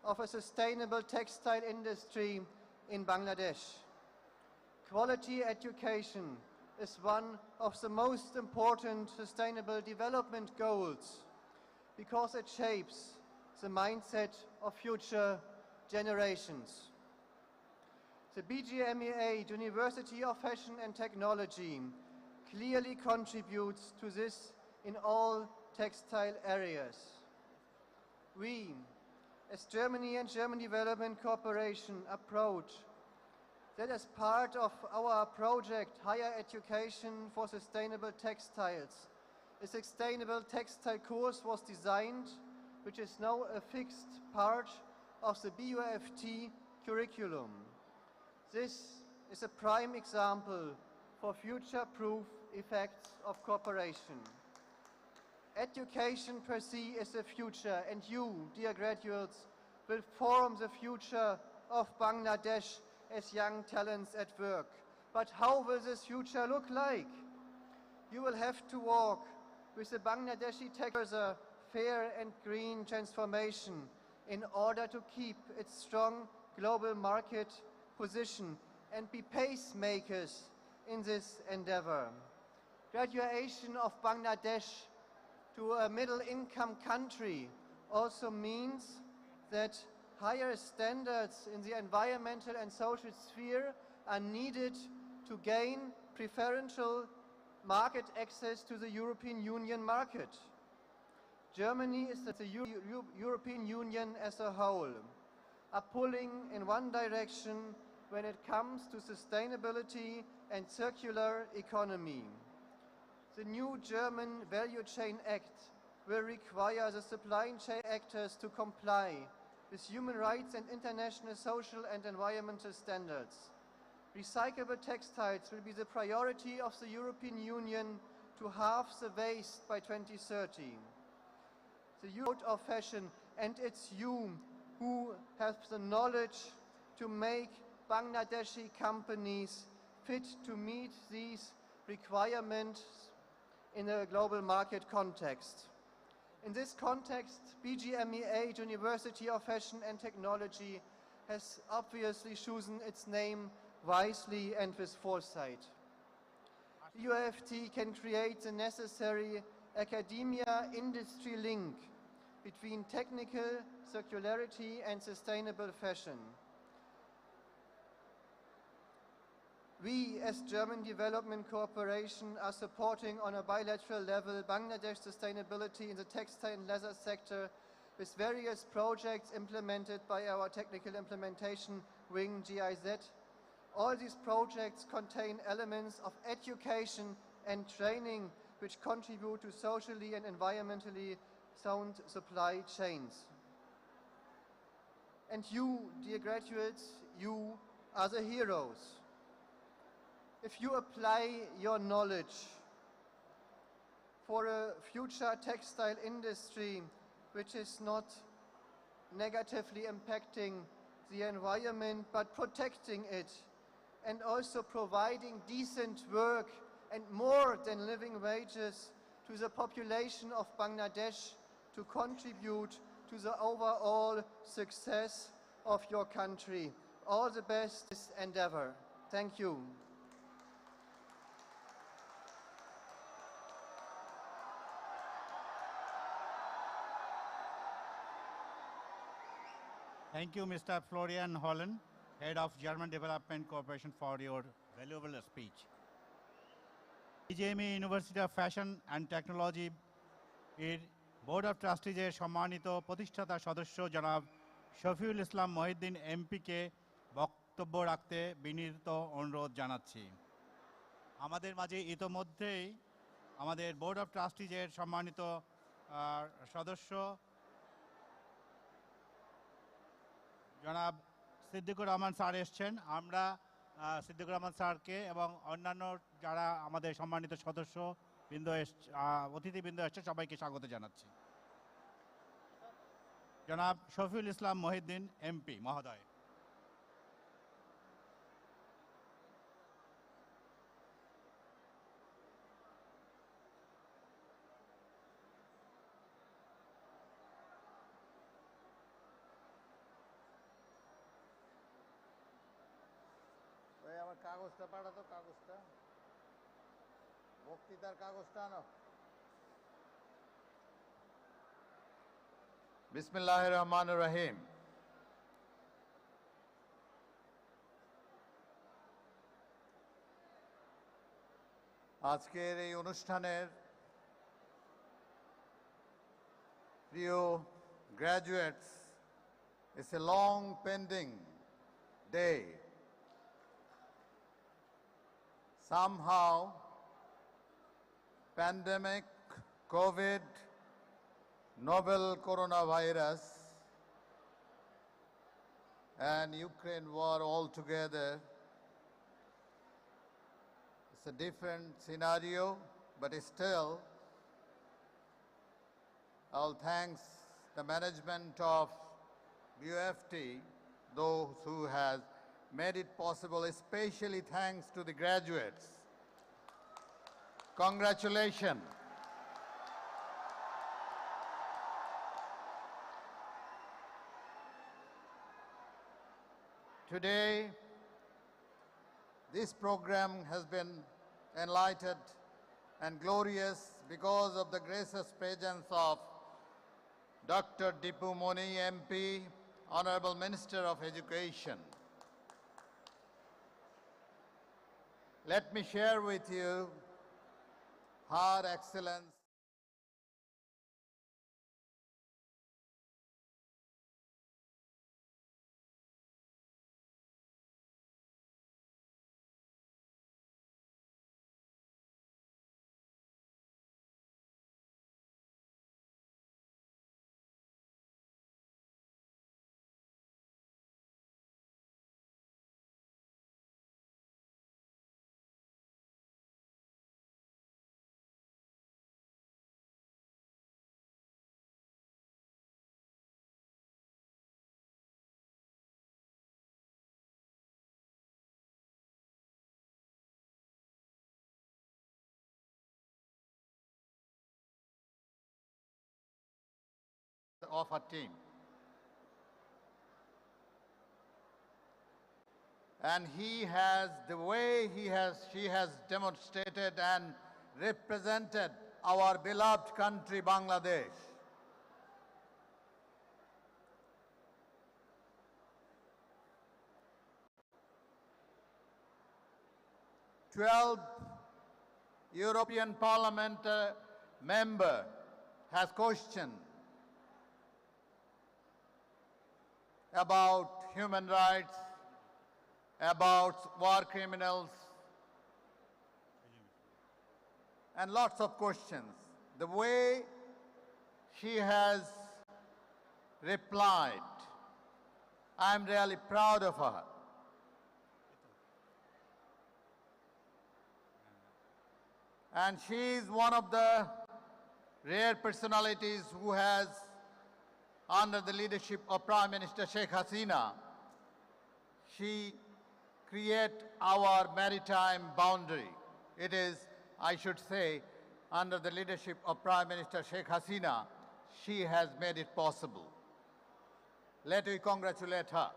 of a sustainable textile industry in Bangladesh. Quality education is one of the most important sustainable development goals because it shapes the mindset of future generations. The BGMEA University of Fashion and Technology clearly contributes to this in all textile areas. We, as Germany and German Development Corporation, approach that as part of our project Higher Education for Sustainable Textiles, a sustainable textile course was designed, which is now a fixed part of the BUFT curriculum. This is a prime example for future-proof effects of cooperation. Education per se is the future, and you, dear graduates, will form the future of Bangladesh as young talents at work. But how will this future look like? You will have to walk with the Bangladeshi tech towards a fair and green transformation in order to keep its strong global market position and be pacemakers in this endeavor. Graduation of Bangladesh to a middle-income country also means that higher standards in the environmental and social sphere are needed to gain preferential market access to the European Union market. Germany is the European Union as a whole are pulling in one direction when it comes to sustainability and circular economy. The new German Value Chain Act will require the supply chain actors to comply with human rights and international social and environmental standards. Recyclable textiles will be the priority of the European Union to halve the waste by 2030. The youth of fashion, and it's you who have the knowledge to make Bangladeshi companies fit to meet these requirements in a global market context. In this context, BGMEA University of Fashion and Technology has obviously chosen its name wisely and with foresight. UFT can create the necessary academia-industry link between technical circularity and sustainable fashion. We, as German Development Corporation, are supporting on a bilateral level Bangladesh sustainability in the textile and leather sector with various projects implemented by our technical implementation wing GIZ. All these projects contain elements of education and training which contribute to socially and environmentally sound supply chains. And you, dear graduates, you are the heroes. If you apply your knowledge for a future textile industry which is not negatively impacting the environment but protecting it and also providing decent work and more than living wages to the population of Bangladesh to contribute to the overall success of your country. All the best in this endeavor. Thank you. Thank you, Mr. Florian Holland, Head of German Development Corporation, for your valuable speech. BGME University of Fashion and Technology Board of Trustees এর সম্মানিত প্রতিষ্ঠাতা সদস্য জনাব শফিউল ইসলাম মহিউদ্দিন এমপিকে বক্তব্য রাখতে বিনীত অনুরোধ জানাচ্ছি। আমাদের মাঝে ইতোমধ্যেই আমাদের বোর্ড অফ ট্রাস্টিজ এর সম্মানিত সদস্য জনাব সিদ্দিকুর রহমান স্যার এসছেন। আমরা সিদ্দিকুর রহমান স্যারকে এবং অন্যান্য যারা আমাদের সম্মানিত সদস্য বৃন্দ অতিথিবৃন্দ এসছে সবাইকে স্বাগত জানাচ্ছি। জনাব শফিউল ইসলাম মহিউদ্দিন এমপি মহোদয়। কাগজটা পাঠাতো, কাগজটা, বক্তৃতার কাগজটা আনো। বিসমিল্লাহির রহমানির রহিম। আজকের এই অনুষ্ঠানের প্রিয় graduates, it's a long pending day. Somehow, pandemic, COVID, novel coronavirus, and Ukraine war all together. It's a different scenario, but still, I'll thanks the management of BUFT, those who has made it possible, especially thanks to the graduates. Congratulations. Today, this program has been enlightened and glorious because of the gracious presence of Dr. Dipu Moni, MP, Honorable Minister of Education. Let me share with you Her Excellence of her team. And he has, the way she has demonstrated and represented our beloved country, Bangladesh. Twelve European Parliament member has questioned about human rights, about war criminals, and lots of questions. The way she has replied, I'm really proud of her. And she is one of the rare personalities who has, under the leadership of Prime Minister Sheikh Hasina, she create our maritime boundary. It is, I should say, under the leadership of Prime Minister Sheikh Hasina, she has made it possible. Let me congratulate her.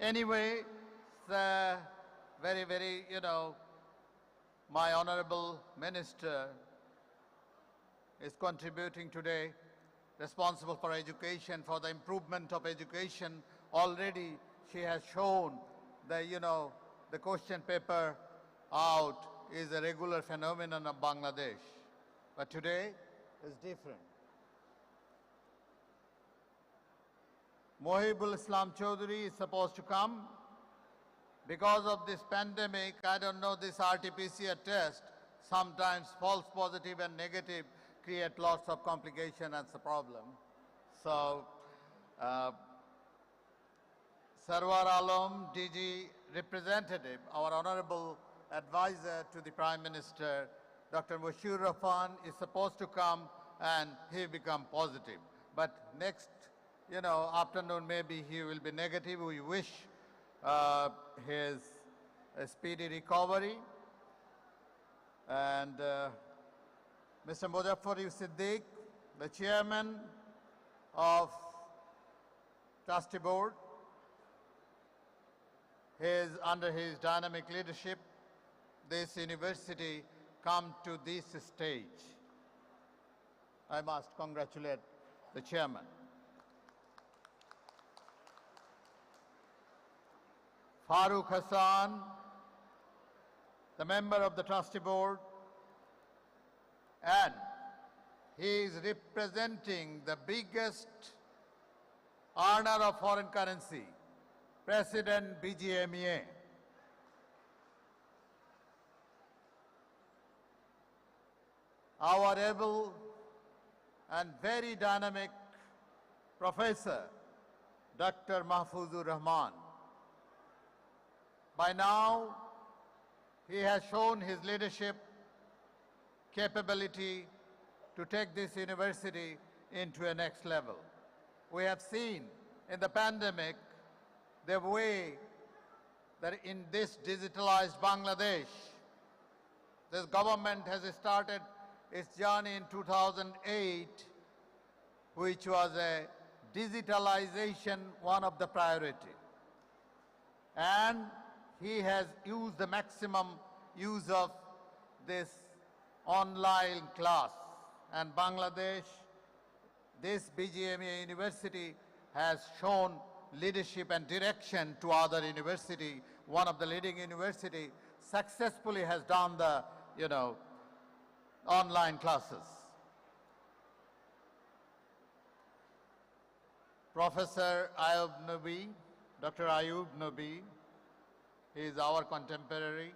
Anyway, the very, my honorable minister is contributing today, responsible for education, for the improvement of education. Already she has shown the question paper out is a regular phenomenon of Bangladesh. But today is different. Mohibul Islam Chaudhary is supposed to come. Because of this pandemic, I don't know, this RT-PCR test, sometimes false positive and negative create lots of complication and the problem. So, Sarwar Alam, DG representative, our honorable advisor to the Prime Minister, Dr. Bashir Rahman, is supposed to come and he become positive. But next, afternoon maybe he will be negative. We wish his speedy recovery. And Mr. Muzaffar Siddiq, the chairman of Trustee Board, under his dynamic leadership, this university come to this stage. I must congratulate the chairman. Farooq Hassan, the member of the trustee board, and he is representing the biggest earner of foreign currency, President BGMEA. Our able and very dynamic Professor, Dr. Mahfuzur Rahman. By now, he has shown his leadership capability to take this university into a next level. We have seen in the pandemic the way that in this digitalized Bangladesh, this government has started its journey in 2008, which was a digitalization, one of the priority. And he has used the maximum use of this online class. And Bangladesh, this BGMEA university has shown leadership and direction to other university. One of the leading university successfully has done the, online classes. Professor Ayub Nabi, Dr. Ayub Nabi, he is our contemporary,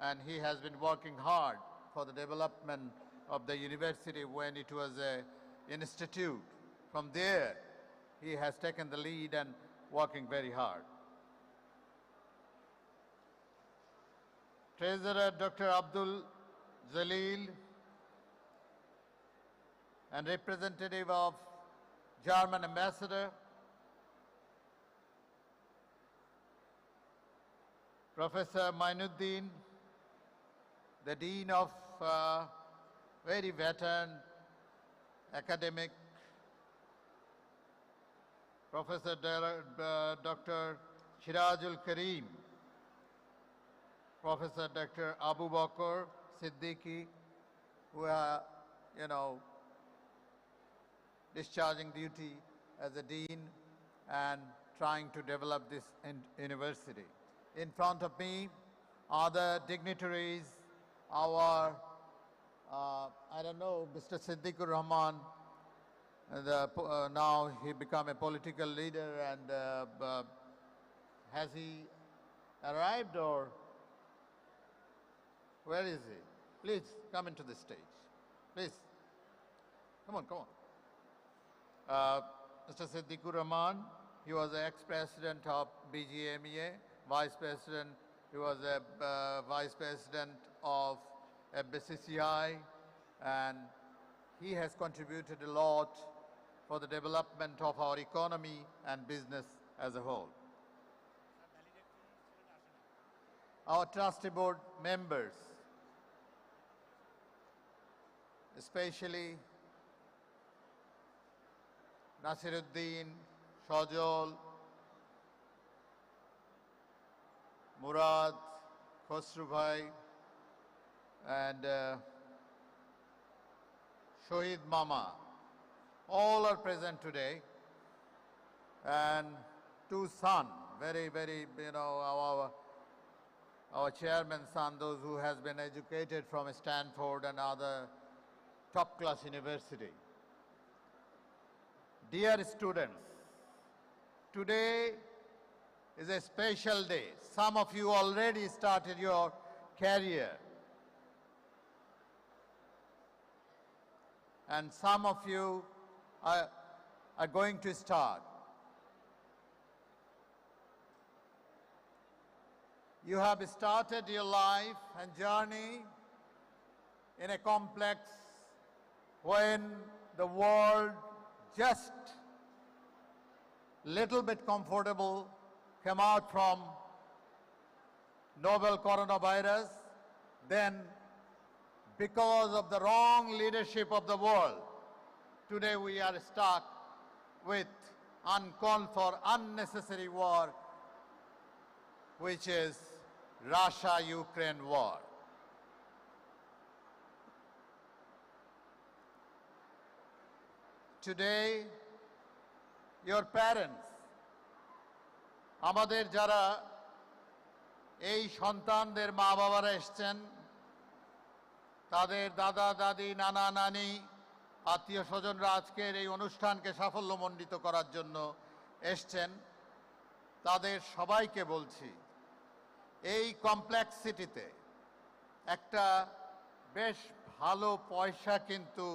and he has been working hard for the development of the university when it was an institute. From there, he has taken the lead and working very hard. Treasurer Dr. Abdul Jalil, and representative of German ambassador, Professor Mainuddin, the Dean of very veteran academic, Professor Dr. Shirajul Karim, Professor Dr. Abu Bakr Siddiqui, who are, discharging duty as a dean and trying to develop this university. In front of me, other dignitaries, our, Mr. Siddiqur Rahman, now he become a political leader, and has he arrived, or where is he? Please come into the stage. Please. Come on. Mr. Siddiqur Rahman, he was the ex-president of BGMEA, vice president, he was a vice president of BCCI, and he has contributed a lot for the development of our economy and business as a whole. Our trustee board members, especially Nasiruddin, Shajol, Murad, Khosru Bhai, and Shohid Mama, all are present today. And two sons, very, our chairman's son, those who has been educated from Stanford and other top-class university. Dear students, today is a special day. Some of you already started your career, and some of you are going to start. You have started your life and journey in a complex when the world just little bit comfortable came out from novel coronavirus. Then, because of the wrong leadership of the world, today we are stuck with uncalled for unnecessary war which is Russia-Ukraine war. Today, your parents, আমাদের যারা এই সন্তানদের মা বাবারা এসছেন, তাদের দাদা দাদি নানা নানি আত্মীয় স্বজনরা আজকের এই অনুষ্ঠানকে সাফল্যমণ্ডিত করার জন্য এসছেন, তাদের সবাইকে বলছি এই কমপ্লেক্সিটিতে একটা বেশ ভালো পয়সা কিন্তু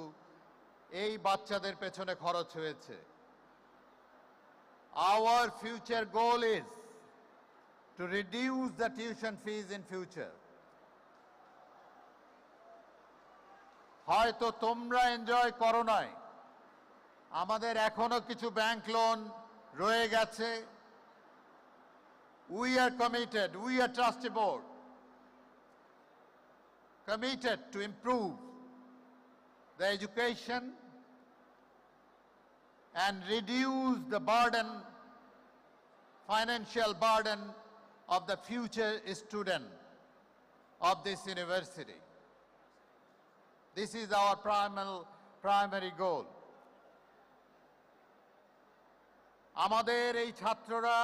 এই বাচ্চাদের পেছনে খরচ হয়েছে। Our future goal is to reduce the tuition fees in future. হয়তো তোমরা এনজয় করো নাই, আমাদের এখনো কিছু ব্যাংক লোন রয়ে গেছে। We are committed, we are trustee board, committed to improve the education and reduce the burden, financial burden of the future student of this university. This is our primary goal. আমাদের এই ছাত্ররা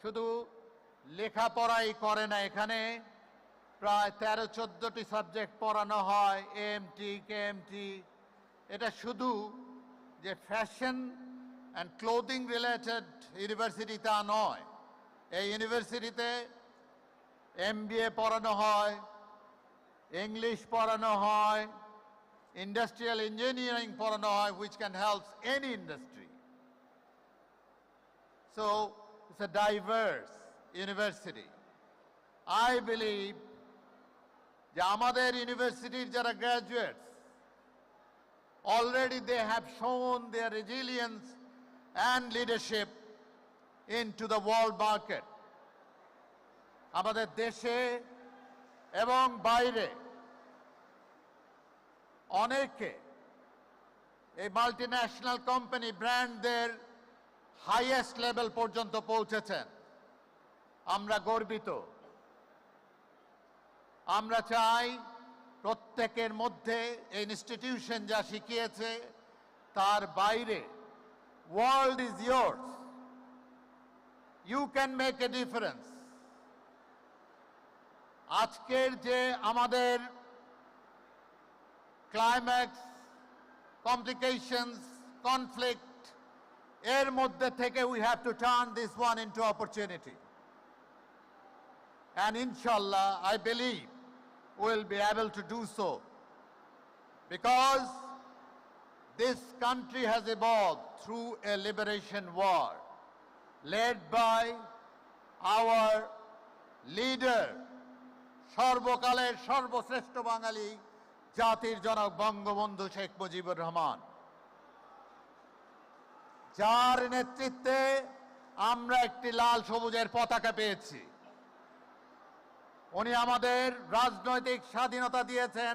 শুধু লেখাপড়াই করে না, এখানে প্রায় 13-14টি সাবজেক্ট পড়ানো হয়, এএমটি কেএমটি। এটা শুধু যে fashion and clothing related university তা নয়। এই ইউনিভার্সিটিতে এমবিএ পড়ানো হয়, ইংলিশ পড়ানো হয়, ইন্ডাস্ট্রিয়াল ইঞ্জিনিয়ারিং পড়ানো হয়, which can help any industry. So it's a diverse university. I believe যে আমাদের ইউনিভার্সিটির যারা graduates already they have shown their resilience and leadership into the world market. আমাদের দেশে এবং বাইরে অনেকে এই মাল্টিন্যাশনাল কোম্পানি ব্র্যান্ডদের হাইয়েস্ট লেভেল পর্যন্ত পৌঁছেছেন। আমরা গর্বিত। আমরা চাই প্রত্যেকের মধ্যে এই ইনস্টিটিউশন যা শিখিয়েছে তার বাইরে world is yours, you can make a difference. আজকের যে আমাদের ক্লাইম্যাক্স, কমপ্লিকেশনস, কনফ্লিক্ট, এর মধ্যে থেকে we have to turn this one into opportunity. And inshallah, I believe we'll be able to do so, because this country has evolved through a liberation war led by our leader, সর্বকালের সর্বশ্রেষ্ঠ বাঙালি জাতির জনক বঙ্গবন্ধু শেখ মুজিবুর রহমান, যার নেতৃত্বে আমরা একটি লাল সবুজের পতাকা পেয়েছি। উনি আমাদের রাজনৈতিক স্বাধীনতা দিয়েছেন,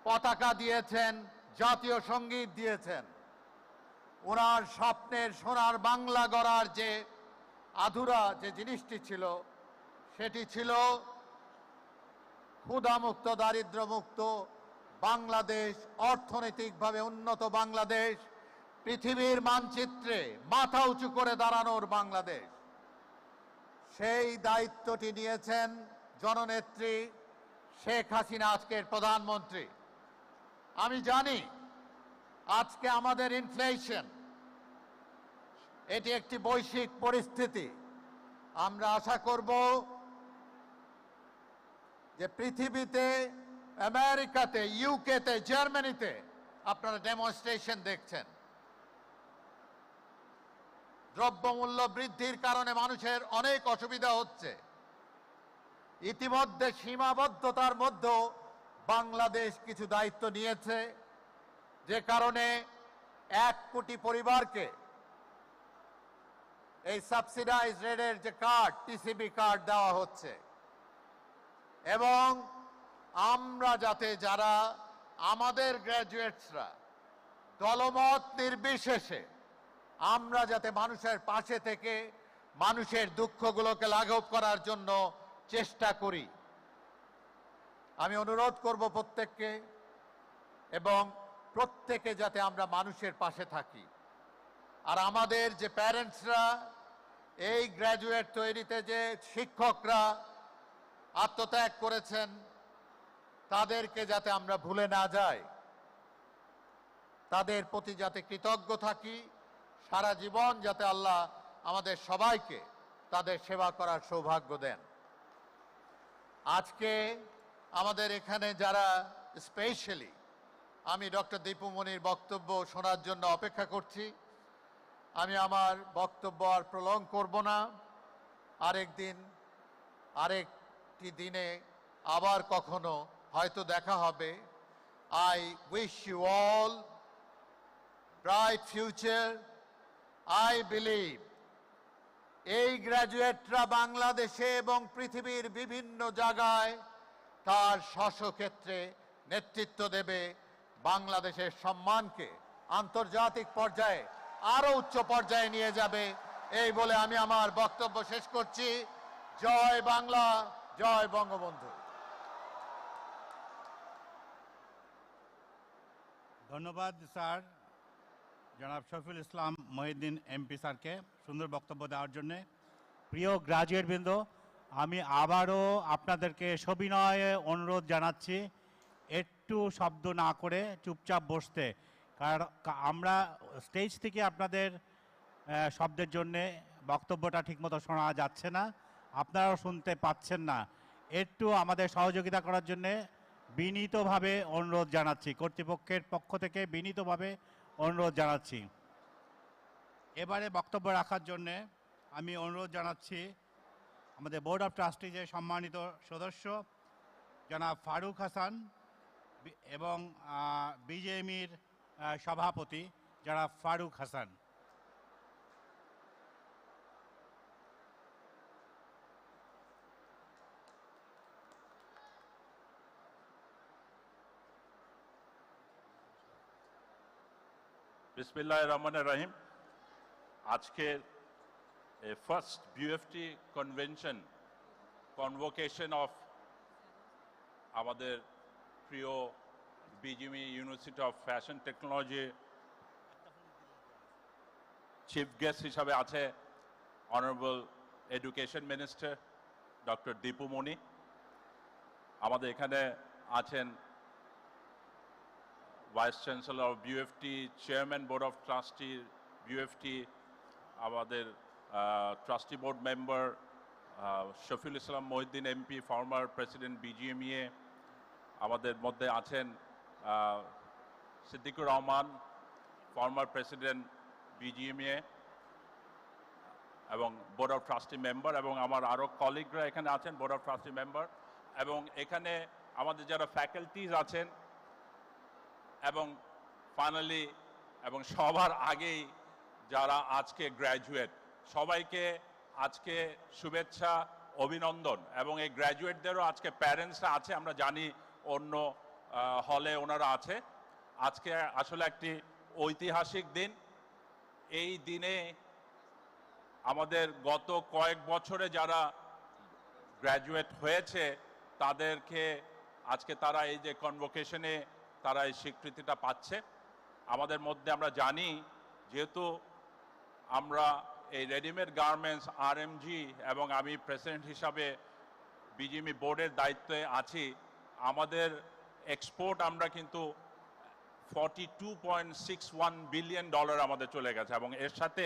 পতাকা দিয়েছেন, জাতীয় সঙ্গীত দিয়েছেন। ওনার স্বপ্নের সোনার বাংলা গড়ার যে আধুরা যে জিনিসটি ছিল, সেটি ছিল ক্ষুধামুক্ত, দারিদ্র্যমুক্ত বাংলাদেশ, অর্থনৈতিকভাবে উন্নত বাংলাদেশ, পৃথিবীর মানচিত্রে মাথা উঁচু করে দাঁড়ানোর বাংলাদেশ। সেই দায়িত্বটি নিয়েছেন জননেত্রী শেখ হাসিনা, আজকের প্রধানমন্ত্রী। আমি জানি আজকে আমাদের ইনফ্লেশন, এটি একটি বৈশ্বিক পরিস্থিতি। আমরা আশা করব যে পৃথিবীতে, আমেরিকাতে, ইউকেতে, জার্মানিতে আপনারা ডেমনস্ট্রেশন দেখছেন। দ্রব্যমূল্য বৃদ্ধির কারণে মানুষের অনেক অসুবিধা হচ্ছে। ইতিমধ্যে সীমাবদ্ধতার মধ্যেও বাংলাদেশ কিছু দায়িত্ব নিয়েছে, যে কারণে 1 কোটি পরিবারকে এই সাবসিডাইজ রেটের যে কার্ড, টিসিবি কার্ড দেওয়া হচ্ছে। এবং আমরা যাতে, যারা আমাদের গ্র্যাজুয়েটসরা দলমত নির্বিশেষে আমরা যাতে মানুষের পাশে থেকে মানুষের দুঃখগুলোকে লাঘব করার জন্য চেষ্টা করি। আমি অনুরোধ করব প্রত্যেককে, এবং প্রত্যেকে যাতে আমরা মানুষের পাশে থাকি। আর আমাদের যে প্যারেন্টসরা, এই গ্র্যাজুয়েট তৈরিতে যে শিক্ষকরা আত্মত্যাগ করেছেন, তাদেরকে যাতে আমরা ভুলে না যাই, তাদের প্রতি যাতে কৃতজ্ঞ থাকি, সারা জীবন যাতে আল্লাহ আমাদের সবাইকে তাদের সেবা করার সৌভাগ্য দেন। আজকে আমাদের এখানে যারা স্পেশালি, আমি ডক্টর দীপুমণির বক্তব্য শোনার জন্য অপেক্ষা করছি। আমি আমার বক্তব্য আর প্রলং করব না। আরেকটি দিনে আবার কখনো হয়তো দেখা হবে। I wish you all bright future. I believe এই গ্র্যাজুয়েটরা বাংলাদেশে এবং পৃথিবীর বিভিন্ন জায়গায় তার স্বক্ষেত্রে নেতৃত্ব দেবে, বাংলাদেশের সম্মানকে আন্তর্জাতিক পর্যায়ে আরো উচ্চ পর্যায়ে নিয়ে যাবে। এই বলে আমি আমার বক্তব্য শেষ করছি। জয় বাংলা, জয় বঙ্গবন্ধু। ধন্যবাদ স্যার, জনাব শফিউল ইসলাম মহিউদ্দিন এমপি স্যারকে সুন্দর বক্তব্য দেওয়ার জন্য। প্রিয় গ্রাজুয়েটবৃন্দ, আমি আবারও আপনাদেরকে সবিনয়ে অনুরোধ জানাচ্ছি একটু শব্দ না করে চুপচাপ বসতে। কারণ আমরা স্টেজ থেকে আপনাদের শব্দের জন্যে বক্তব্যটা ঠিকমতো শোনা যাচ্ছে না, আপনারাও শুনতে পাচ্ছেন না। একটু আমাদের সহযোগিতা করার জন্যে বিনীতভাবে অনুরোধ জানাচ্ছি, কর্তৃপক্ষের পক্ষ থেকে বিনীতভাবে অনুরোধ জানাচ্ছি। এবারে বক্তব্য রাখার জন্যে আমি অনুরোধ জানাচ্ছি আমাদের বোর্ড অফ ট্রাস্টিজের সম্মানিত সদস্য জনাব ফারুক হাসান এবং বিজেএমইর সভাপতি জনাব ফারুক হাসান। बिस्मिल्लाहिर रहमानिर रहीम। আজকের first BUFT convention convocation of আমাদের প্রিয় BGMEA university of fashion technology chief guest হিসাবে আছে honourable education minister doctor Dipumoni. আমাদের এখানে আছেন vice chancellor of BUFT, chairman board of trustee BUFT, আমাদের trustee board member Shafiul Islam Mohiuddin MP, former president BGMEA। আমাদের মধ্যে আছেন Siddiqur Rahman, former president BGMEA এবং বোর্ড অফ ট্রাস্টি মেম্বার, এবং আমার আরও কলিগরা এখানে আছেন বোর্ড অফ ট্রাস্টি মেম্বার, এবং এখানে আমাদের যারা ফ্যাকাল্টিজ আছেন, এবং ফাইনালি এবং সবার আগেই যারা আজকে গ্র্যাজুয়েট, সবাইকে আজকে শুভেচ্ছা, অভিনন্দন। এবং এই গ্র্যাজুয়েটদেরও আজকে প্যারেন্টসরা আছে, আমরা জানি অন্য হলে ওনারা আছে। আজকে আসলে একটি ঐতিহাসিক দিন। এই দিনে আমাদের গত কয়েক বছরে যারা গ্র্যাজুয়েট হয়েছে তাদেরকে আজকে তারা এই যে কনভোকেশনে তারা এই স্বীকৃতিটা পাচ্ছে। আমাদের মধ্যে আমরা জানি, যেহেতু আমরা এই রেডিমেড গার্মেন্টস RMG এবং আমি প্রেসিডেন্ট হিসাবে BGME বোর্ডের দায়িত্বে আছি, আমাদের এক্সপোর্ট আমরা কিন্তু $42.61 বিলিয়ন আমাদের চলে গেছে, এবং এর সাথে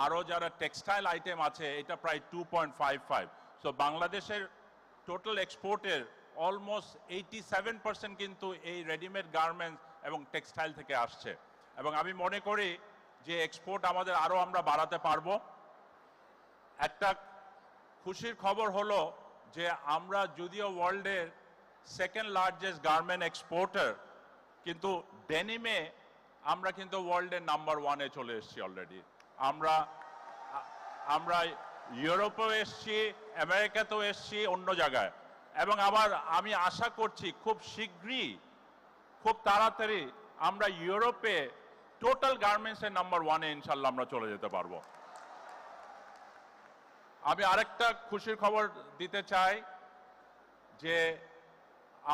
আরও যারা টেক্সটাইল আইটেম আছে এটা প্রায় 2.55। সো বাংলাদেশের টোটাল এক্সপোর্টের অলমোস্ট 87% কিন্তু এই রেডিমেড গার্মেন্টস এবং টেক্সটাইল থেকে আসছে, এবং আমি মনে করি যে এক্সপোর্ট আমাদের আরও আমরা বাড়াতে পারবো। একটা খুশির খবর হলো যে আমরা যদিও ওয়ার্ল্ডের সেকেন্ড লার্জেস্ট গার্মেন্ট এক্সপোর্টার, কিন্তু ডেনিমে আমরা কিন্তু ওয়ার্ল্ডের নাম্বার 1-এ চলে এসেছি অলরেডি। আমরা ইউরোপেও এসেছি, আমেরিকাতেও এসেছি, অন্য জায়গায়, এবং আমি আশা করছি খুব শীঘ্রই, খুব তাড়াতাড়ি আমরা ইউরোপে টোটাল গার্মেন্টসের নাম্বার 1-এ ইনশাল্লাহ আমরা চলে যেতে পারবো। আমি আরেকটা খুশির খবর দিতে চাই যে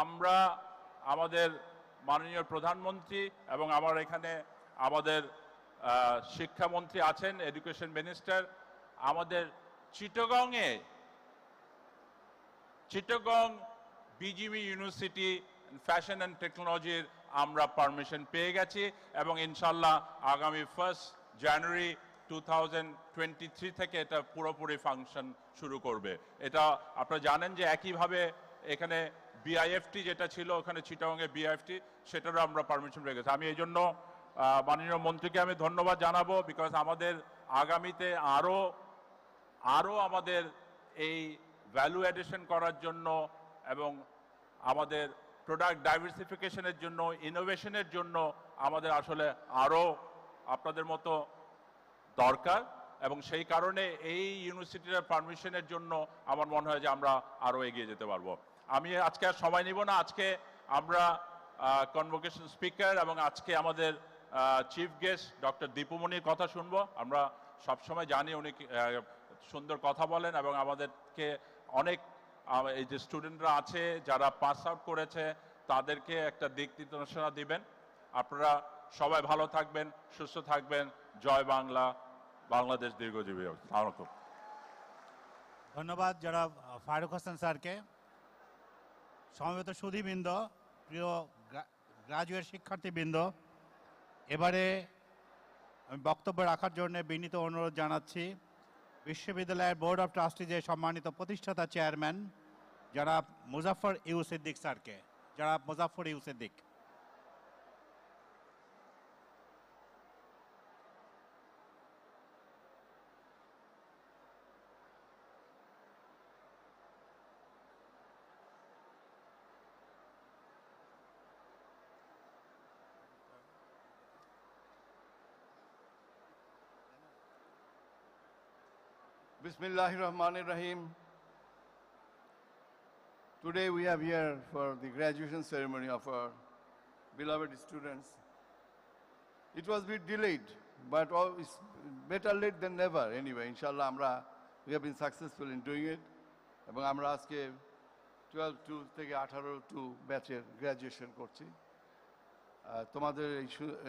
আমরা আমাদের মাননীয় প্রধানমন্ত্রী এবং আমার এখানে আমাদের শিক্ষামন্ত্রী আছেন, এডুকেশন মিনিস্টার, আমাদের Chittagong BGB university fashion and টেকনোলজির আমরা পারমিশন পেয়ে গেছি এবং ইনশাল্লাহ আগামী 1 জানুয়ারি 2023 থেকে এটা পুরোপুরি ফাংশন শুরু করবে। এটা আপনারা জানেন যে একইভাবে এখানে বিআইএফটি যেটা ছিল ওখানে চিটাগংয়ে বিআইএফটি, সেটারও আমরা পারমিশন পেয়ে গেছি। আমি এই জন্য মাননীয় মন্ত্রীকে আমি ধন্যবাদ জানাবো, বিকজ আমাদের আগামীতে আরও আমাদের এই ভ্যালু অ্যাডিশন করার জন্য এবং আমাদের প্রোডাক্ট ডাইভার্সিফিকেশনের জন্য, ইনোভেশনের জন্য আমাদের আসলে আরও আপনাদের মতো দরকার এবং সেই কারণে এই ইউনিভার্সিটির পারমিশনের জন্য আমার মনে হয় যে আমরা আরও এগিয়ে যেতে পারবো। আমি আজকে আর সময় নিব না। আজকে আমরা কনভোকেশন স্পিকার এবং আজকে আমাদের চিফ গেস্ট ডক্টর দীপুমণির কথা শুনবো। আমরা সবসময় জানি উনি সুন্দর কথা বলেন এবং আমাদেরকে অনেক এই যে স্টুডেন্টরা আছে যারা পাস আউট করেছে তাদেরকে একটা দিক নির্দেশনা দিবেন। আপনারা সবাই ভালো থাকবেন, সুস্থ থাকবেন। জয় বাংলা, বাংলাদেশ দীর্ঘজীবী হোক। ধন্যবাদ জনাব ফারুক হাসান স্যারকে। সমবেত সুধীবৃন্দ, প্রিয় গ্রাজুয়েট শিক্ষার্থীবৃন্দ, এবারে আমি বক্তব্য রাখার জন্য বিনীত অনুরোধ জানাচ্ছি বিশ্ববিদ্যালয়ের বোর্ড অফ ট্রাস্টিজের সম্মানিত প্রতিষ্ঠাতা চেয়ারম্যান জনাব মুজাফফর ইউ সিদ্দিক স্যারকে। জনাব Muzaffar U Siddique. Bismillahirrahmanirrahim. Today we are here for the graduation ceremony of our beloved students. It was a bit delayed, but it's better late than never anyway. Inshallah, we have been successful in doing it. এবং আমরা আজকে 12 থেকে 18 ব্যাচের graduation করছি। তোমাদের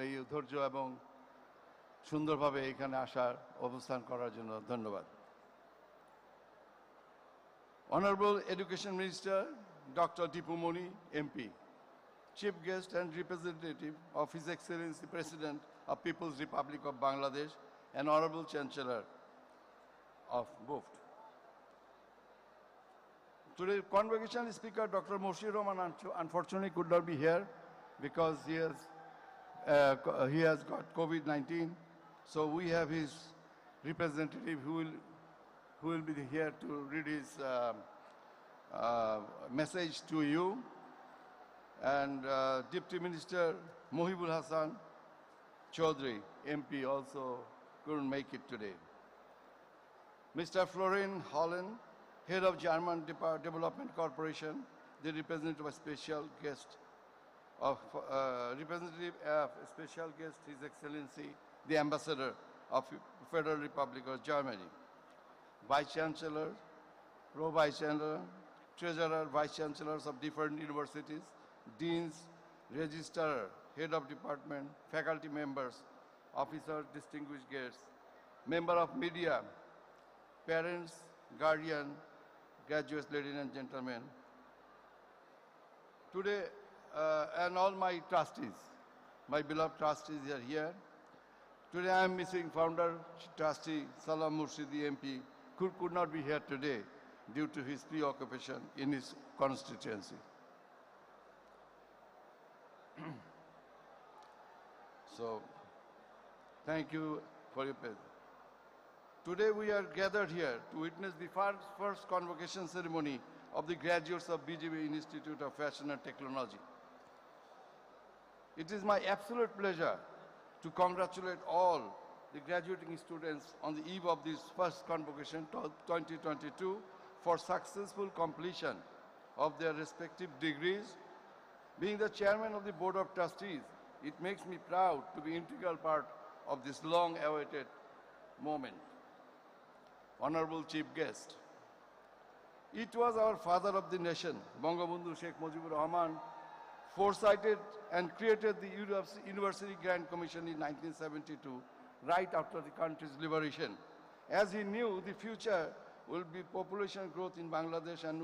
এই ধৈর্য এবং সুন্দরভাবে এখানে আসার অবস্থান করার জন্য ধন্যবাদ। Honorable Education Minister Dr. Dipumoni MP, Chief Guest and Representative of His Excellency President of People's Republic of Bangladesh and Honorable Chancellor of BUFT. Today, Convocation Speaker Dr. Moshir Rahman unfortunately could not be here because he has got COVID-19. So we have his representative who will be here to read his message to you. And Deputy Minister Mohibul Hassan Chaudhry, MP, also couldn't make it today. Mr. Florian Holland, Head of German Development Corporation, the representative of special guest His Excellency, the Ambassador of Federal Republic of Germany. Vice Chancellor, Pro-Vice Chancellor, Treasurer, Vice Chancellors of different universities, Deans, Registrar, Head of Department, faculty members, officers, distinguished guests, member of media, parents, guardian, graduates, ladies and gentlemen. Today, and all my trustees, my beloved trustees are here. Today I am missing founder trustee Salam Murshidi MP, could not be here today due to his preoccupation in his constituency. So, thank you for your presence. Today we are gathered here to witness the first convocation ceremony of the graduates of BGB Institute of Fashion and Technology. It is my absolute pleasure to congratulate all the graduating students on the eve of this first convocation 2022 for successful completion of their respective degrees. Being the chairman of the Board of Trustees, it makes me proud to be an integral part of this long-awaited moment. honorable chief guest. It was our father of the nation, Bangabandhu Sheikh Mujibur Rahman, foresighted and created the University Grand Commission in 1972, right after the country's liberation. As he knew the future will be population growth in Bangladesh, and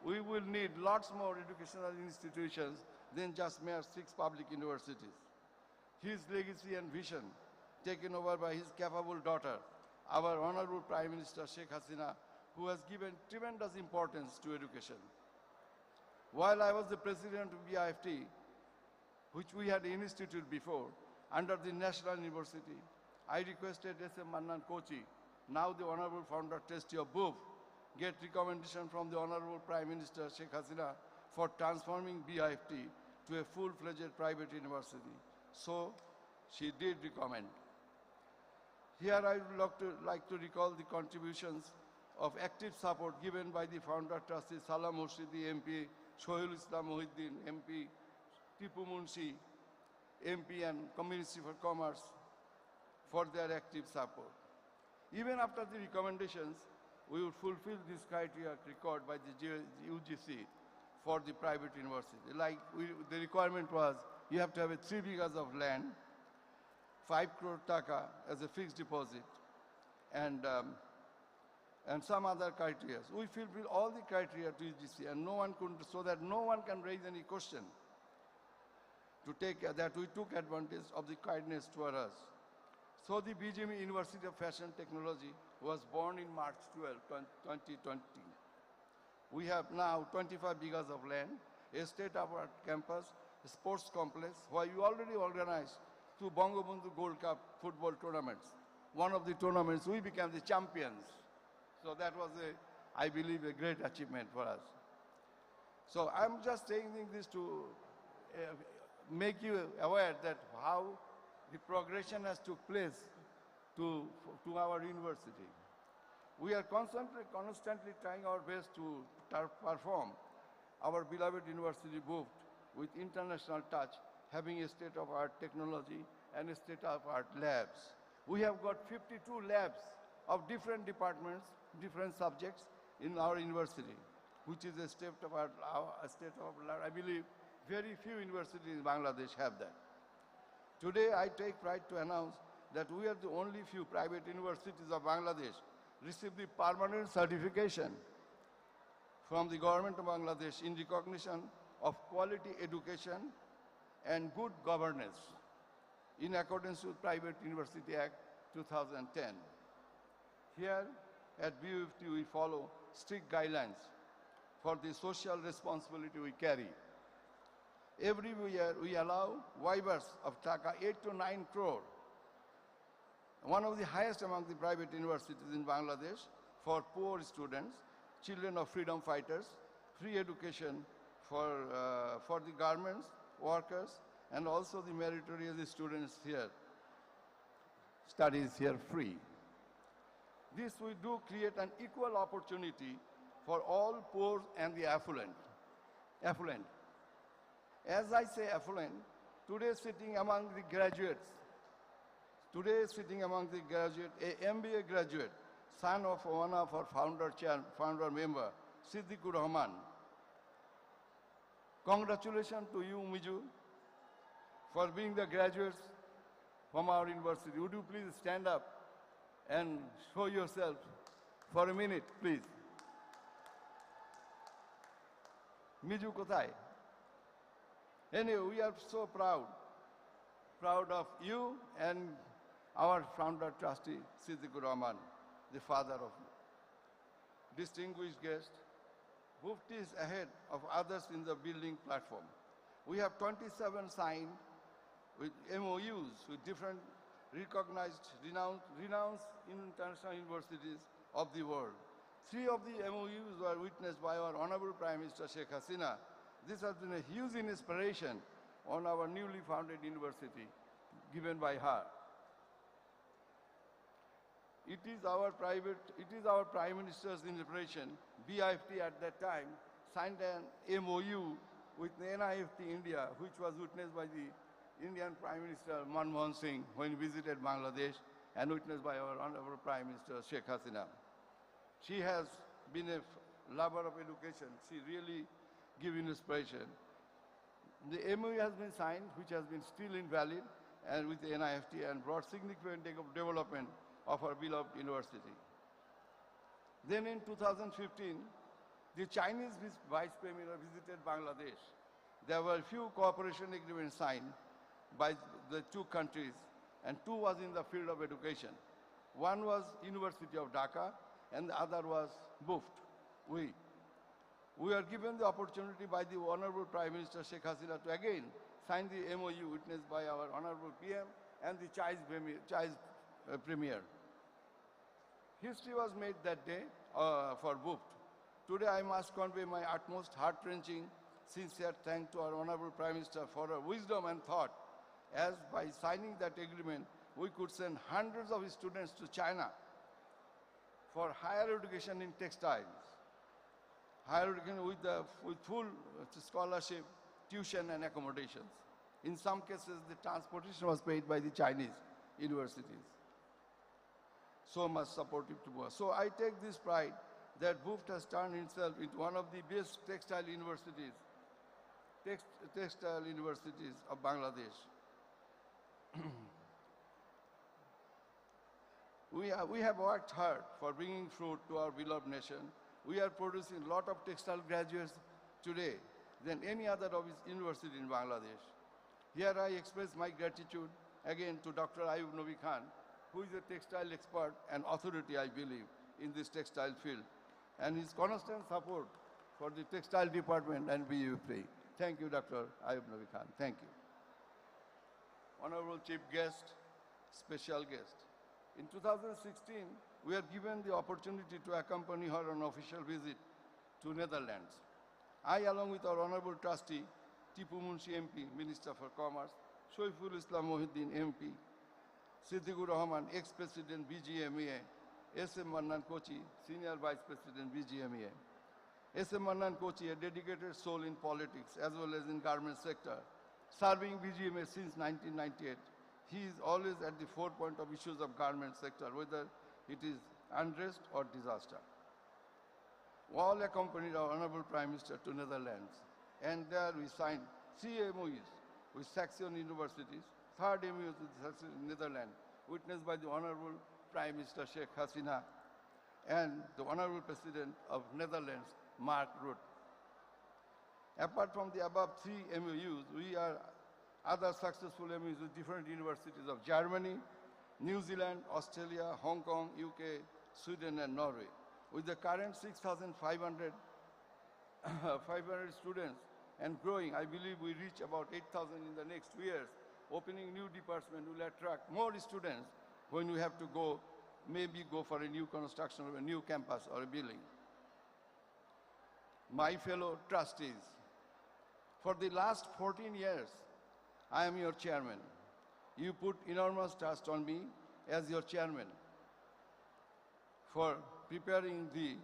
we will need lots more educational institutions than just mere 6 public universities. His legacy and vision, taken over by his capable daughter, our Honorable Prime Minister Sheikh Hasina, who has given tremendous importance to education. While I was the president of BUFT, which we had instituted before, under the National University, I requested S.M. Mannan Kochi, now the Honorable Founder Trustee of BUFT, get recommendation from the Honorable Prime Minister Sheikh Hasina for transforming BUFT to a full-fledged private university. So she did recommend. Here I would like to recall the contributions of active support given by the founder trustee Salam Murshidi MP, Shohul Islam Mohiddin MP, Tipu Munshi MP, and Community for Commerce for their active support. Even after the recommendations, we would fulfill this criteria required by the UGC for the private university. The requirement was you have to have 3 bighas of land, 5 crore taka as a fixed deposit, and some other criteria. We fulfill all the criteria to UGC, and so that no one can raise any question to take that we took advantage of the kindness toward us. So the BGM University of Fashion Technology was born in March 12, 2020. We have now 25 bighas of land, a state-of-the-art campus, a sports complex, where we already organized 2 Bangabandhu Gold Cup football tournaments. One of the tournaments, we became the champions. So that was, I believe, a great achievement for us. So I'm just saying this to make you aware that how the progression has took place to our university. We are constantly trying our best to perform our beloved university BUFT with international touch, having a state-of-the-art technology and a state-of-the-art labs. We have got 52 labs of different departments, different subjects in our university, which is a state-of-the-art. I believe very few universities in Bangladesh have that. Today, I take pride to announce that we are the only few private universities of Bangladesh receive the permanent certification from the government of Bangladesh in recognition of quality education and good governance in accordance with Private University Act 2010. Here at BUFT, we follow strict guidelines for the social responsibility we carry. Every year, we allow waivers of taka 8 to 9 crore, one of the highest among the private universities in Bangladesh, for poor students, children of freedom fighters, free education for the garments, workers, and also the meritorious students here. Studies here free. This we do create an equal opportunity for all poor and the affluent. As I say affluent, today sitting among the graduates, a MBA graduate, son of one of our founder member, Siddiqur Rahman. Congratulations to you, Miju, for being the graduates from our university. Would you please stand up and show yourself for a minute, please? Miju kothai? Anyway, we are so proud of you and our founder trustee, Siddiqur Rahman, the father of distinguished guest. BUFT is ahead of others in the building platform. We have 27 signed with MOUs with different recognized, renowned international universities of the world. 3 of the MOUs were witnessed by our Honorable Prime Minister Sheikh Hasina. This has been a huge inspiration on our newly founded university given by her. It is our Prime Minister's inspiration. BUFT at that time signed an MOU with the NIFT India, which was witnessed by the Indian Prime Minister Manmohan Singh when he visited Bangladesh. and witnessed by our Honorable Prime Minister Sheikh Hasina. She has been a lover of education. She really gives inspiration. The MOU has been signed, which has been still invalid, and with the NIFT, and brought significant development of our beloved university. Then in 2015, the Chinese Vice Premier visited Bangladesh. There were few cooperation agreements signed by the two countries, and two was in the field of education. One was University of Dhaka, and the other was BUFT. We were given the opportunity by the Honorable Prime Minister Sheikh Hasina to again sign the MOU witnessed by our Honorable PM and the Chinese Premier. History was made that day for BUFT. Today I must convey my utmost heart-wrenching, sincere thanks to our Honorable Prime Minister for her wisdom and thought, as by signing that agreement, we could send hundreds of students to China for higher education in textiles, higher education with full scholarship, tuition and accommodations. In some cases, the transportation was paid by the Chinese universities. So much supportive to us. So I take this pride that BUFT has turned itself into one of the best textile universities of Bangladesh. We have worked hard for bringing fruit to our beloved nation. We are producing a lot of textile graduates today than any other of its university in Bangladesh. Here I express my gratitude again to Dr. Ayub Nabi Khan, who is a textile expert and authority, I believe, in this textile field, and his constant support for the textile department and BUFT. Thank you, Dr. Ayub Nabi Khan. Thank you. Honorable Chief Guest, special guest. In 2016, we are given the opportunity to accompany her on an official visit to Netherlands. I, along with our Honorable Trustee, Tipu Munshi MP, Minister for Commerce, Shoiful Islam Mohiddin MP, Siddiqur Rahman, ex-President BGMEA, S.M. Mannan Kochi, Senior Vice President BGMEA. S.M. Mannan Kochi, a dedicated soul in politics as well as in garment sector, serving BGMEA since 1998. He is always at the forefront of issues of garment sector, whether it is unrest or disaster. All accompanied our Honorable Prime Minister to Netherlands, and there we signed 3 MOUs with Saxion universities, 3rd MOU with Saxion Netherlands, witnessed by the Honorable Prime Minister Sheikh Hasina and the Honorable President of Netherlands, Mark Rutte. Apart from the above 3 MOUs, we are other successful MOUs with different universities of Germany, New Zealand, Australia, Hong Kong, UK, Sweden, and Norway. With the current 6,500 students and growing, I believe we reach about 8,000 in the next 2 years. Opening new department will attract more students when we have to maybe go for a new construction of a new campus or a building. My fellow trustees, for the last 14 years, I am your chairman. You put enormous trust on me as your chairman for preparing the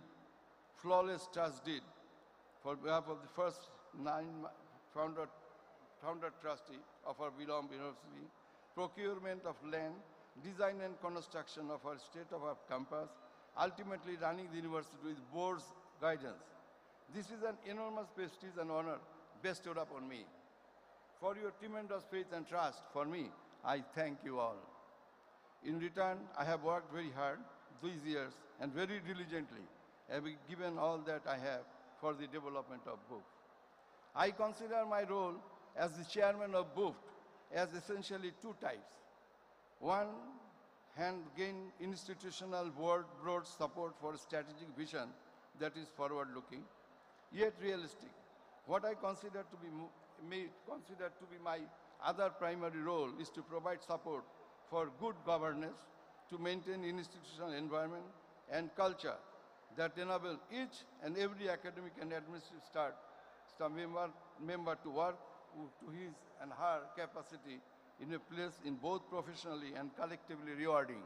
flawless trust deed for behalf of the first 9 founder trustee of our beloved university, procurement of land, design and construction of our state-of-art campus, ultimately running the university with board's guidance. This is an enormous prestige and honor bestowed upon me. For your tremendous faith and trust for me, I thank you all. In return, I have worked very hard these years and very diligently, having given all that I have for the development of BUFT. I consider my role as the chairman of BUFT as essentially 2 types. One, gain institutional broad support for strategic vision that is forward-looking, yet realistic. What I consider to be my other primary role is to provide support for good governance, to maintain institutional environment and culture that enable each and every academic and administrative staff member to work to his and her capacity in a place in both professionally and collectively rewarding.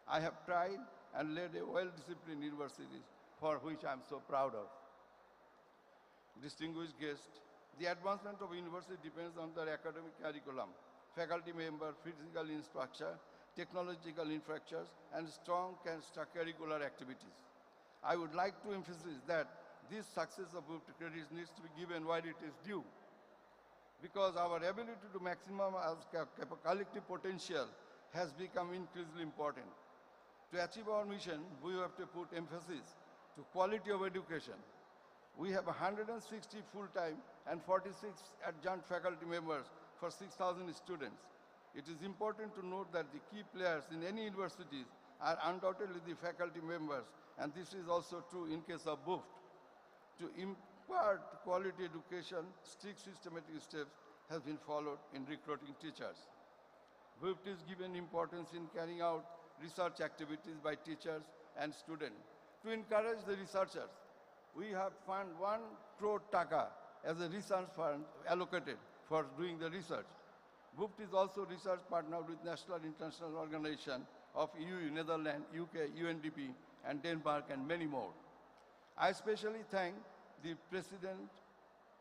I have tried and led a well-disciplined university for which I am so proud of. Distinguished guests, the advancement of university depends on their academic curriculum, faculty member, physical infrastructure, technological infrastructures, and strong curricular activities. I would like to emphasize that this success of BUFT credits needs to be given where it is due, because our ability to maximize collective potential has become increasingly important. To achieve our mission, we have to put emphasis to quality of education. We have 160 full-time and 46 adjunct faculty members for 6,000 students. It is important to note that the key players in any universities are undoubtedly the faculty members, and this is also true in case of BUFT. To impart quality education, strict systematic steps have been followed in recruiting teachers. BUFT is given importance in carrying out research activities by teachers and students. To encourage the researchers, we have fund 1 crore taka as a research fund allocated for doing the research. BUFT is also research partner with National International Organization of EU, Netherlands, UK, UNDP, and Denmark, and many more. I especially thank the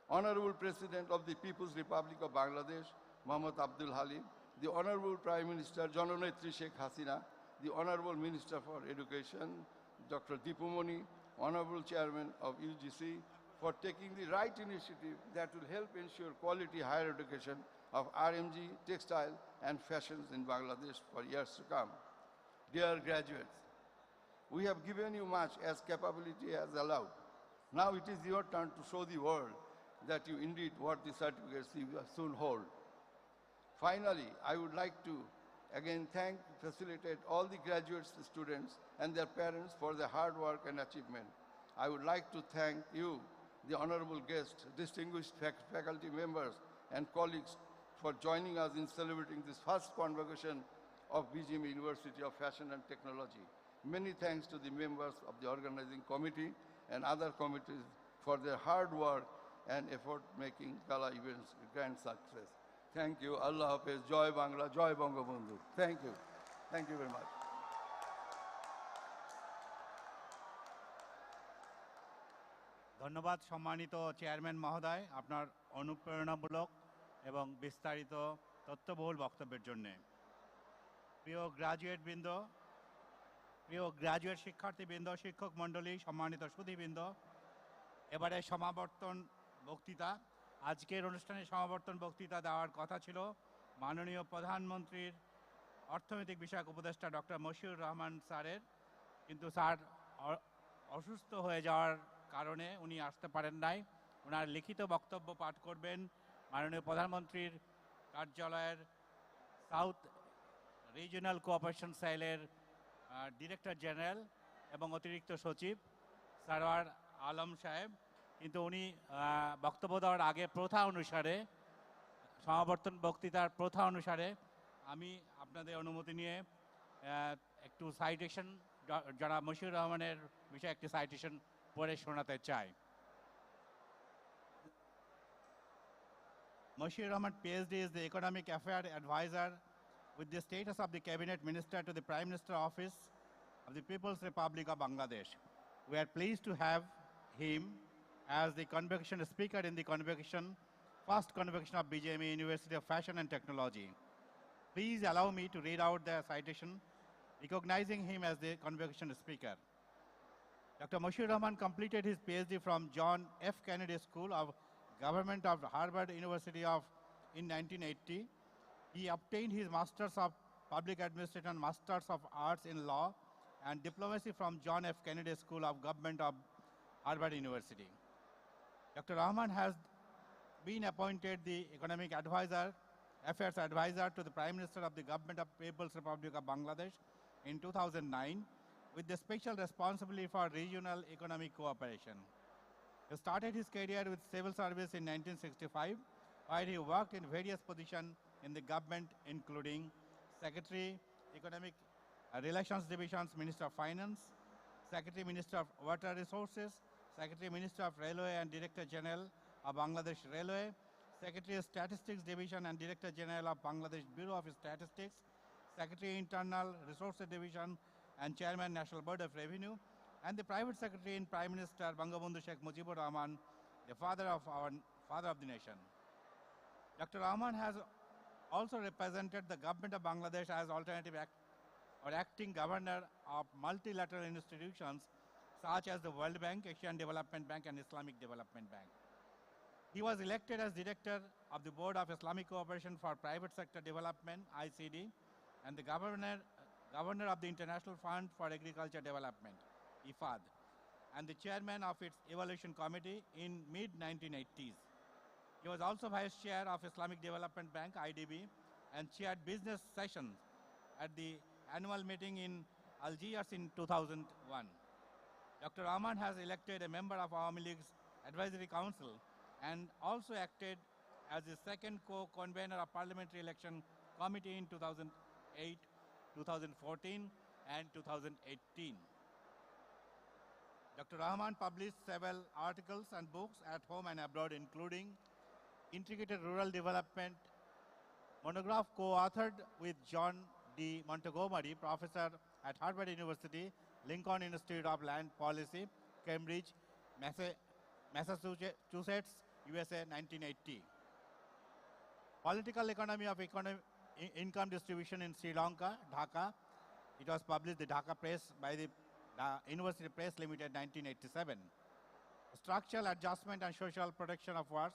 Honorable President of the People's Republic of Bangladesh, Mohammad Abdul Halim, the Honorable Prime Minister, Janonetri Sheikh Hasina, the Honorable Minister for Education, Dr. Dipumoni, Honorable Chairman of UGC, for taking the right initiative that will help ensure quality higher education of RMG, textile, and fashions in Bangladesh for years to come. Dear graduates, we have given you much as capability has allowed. Now it is your turn to show the world that you indeed what the certificates you will soon hold. Finally, I would like to again facilitate all the graduates, students, and their parents for their hard work and achievement. I would like to thank you, the honorable guests, distinguished faculty members, and colleagues for joining us in celebrating this first convocation of BGM University of Fashion and Technology. Many thanks to the members of the organizing committee and other committees for their hard work and effort making Gala events a grand success. Thank you. Allah Hafiz. Joy Bangla. Joy Bangabandhu. Thank you. Thank you very much. ধন্যবাদ সম্মানিত chairman মহোদয় আপনার অনুপ্রেরণামূলক এবং বিস্তারিত তথ্যবহুল বক্তব্যের জন্য। প্রিয় গ্রাজুয়েট শিক্ষার্থীবৃন্দ, শিক্ষক মণ্ডলী, সম্মানিত সুধীবৃন্দ, এবারে সমাবর্তন বক্তৃতা, আজকের অনুষ্ঠানে সমাবর্তন বক্তৃতা দেওয়ার কথা ছিল মাননীয় প্রধানমন্ত্রীর অর্থনৈতিক বিষয়ক উপদেষ্টা ডক্টর মশিউর রহমান স্যারের, কিন্তু স্যার অসুস্থ হয়ে যাওয়ার কারণে উনি আসতে পারেন নাই। ওনার লিখিত বক্তব্য পাঠ করবেন মাননীয় প্রধানমন্ত্রীর কার্যালয়ের সাউথ রিজিওনাল কোঅপারেশন সেলের ডিরেক্টর জেনারেল এবং অতিরিক্ত সচিব সারওয়ার আলম সাহেব, কিন্তু উনি বক্তব্য দেওয়ার আগে প্রথা অনুসারে, সমাবর্তন বক্তৃতার প্রথা অনুসারে আমি আপনাদের অনুমতি নিয়ে একটু সাইটেশন জনাব মশিউর রহমানের বিষয়ে একটি সাইটেশন পড়ে শোনাতে চাই। Moshiur Rahman, PhD, is the Economic Affairs Advisor with the status of the Cabinet Minister to the Prime Minister Office of the People's Republic of Bangladesh. We are pleased to have him as the Convocation Speaker in the first Convocation of BJME University of Fashion and Technology. Please allow me to read out the citation recognizing him as the Convocation Speaker. Dr. Moshiur Rahman completed his PhD from John F. Kennedy School of Government of Harvard University in 1980. He obtained his Masters of Public Administration and Masters of Arts in Law and Diplomacy from John F. Kennedy School of Government of Harvard University. Dr. Rahman has been appointed the Economic Affairs Advisor to the Prime Minister of the Government of People's Republic of Bangladesh in 2009 with the special responsibility for regional economic cooperation. He started his career with civil service in 1965, where he worked in various positions in the government, including Secretary, Economic Relations Divisions, Minister of Finance, Secretary, Minister of Water Resources, Secretary, Minister of Railway and Director General of Bangladesh Railway, Secretary of Statistics Division and Director General of Bangladesh Bureau of Statistics, Secretary, Internal Resources Division and Chairman, National Board of Revenue, and the Private Secretary in Prime Minister Bangabandhu Sheikh Mujibur Rahman, the father of the nation. Dr. Rahman has also represented the government of Bangladesh as alternative or acting governor of multilateral institutions such as the World Bank, Asian Development Bank, and Islamic Development Bank. He was elected as director of the Board of Islamic Cooperation for Private Sector Development, ICD, and the governor of the International Fund for Agriculture Development, IFAD, and the chairman of its evaluation committee in mid-1980s. He was also vice chair of Islamic Development Bank, IDB, and chaired business sessions at the annual meeting in Algiers in 2001. Dr. Rahman has elected a member of Awami League's Advisory Council and also acted as the second co-convener of Parliamentary Election Committee in 2008, 2014, and 2018. Dr. Rahman published several articles and books at home and abroad, including Integrated Rural Development monograph co-authored with John D. Montgomery, professor at Harvard University, Lincoln Institute of Land Policy, Cambridge, Massachusetts, USA, 1980. Political Economy of Income Distribution in Sri Lanka, Dhaka. It was published the Dhaka Press by the University Press Limited, 1987. Structural Adjustment and Social Protection of Workers,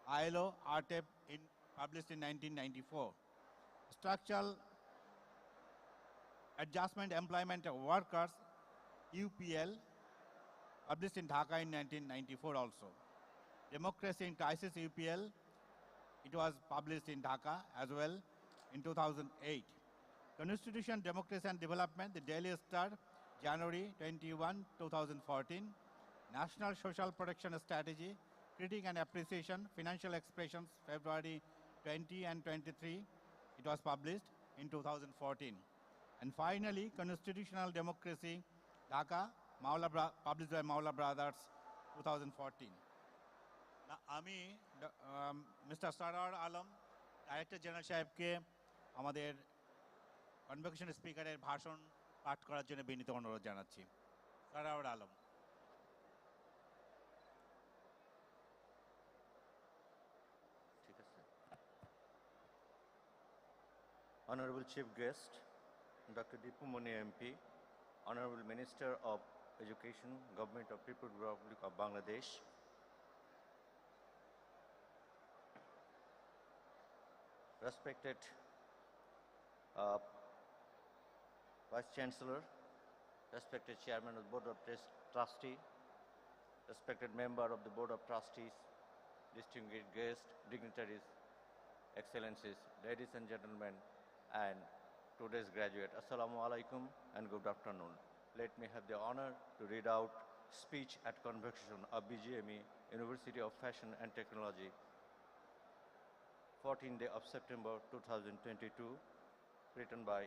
ILO, RTEP, published in 1994. Structural Adjustment Employment of Workers, UPL, published in Dhaka in 1994 also. Democracy in Crisis, UPL, it was published in Dhaka as well in 2008. Constitution, Democracy and Development, the Daily Star, January 21, 2014. National Social Protection Strategy, Critique and Appreciation, Financial Expressions, February 20 and 23. It was published in 2014. And finally, Constitutional Democracy, Dhaka, published by Maula Brothers, 2014. Now, Ami, Mr. Sarar Alam, Director General সাহেবকে আমাদের convocation স্পিকারের ভাষণ পাঠ করার জন্য বিনীত অনুরোধ জানাচ্ছি। সারার Alam. Honorable Chief Guest, Dr. Dipu Moni MP, Honorable Minister of Education, Government of People's Republic of Bangladesh, respected Vice Chancellor, respected Chairman of the Board of Trustees, respected member of the Board of Trustees, distinguished guests, dignitaries, Excellencies, ladies and gentlemen, and today's graduate, Assalamu alaikum and good afternoon. Let me have the honor to read out speech at Convocation of BGME, University of Fashion and Technology, 14th day of September 2022, written by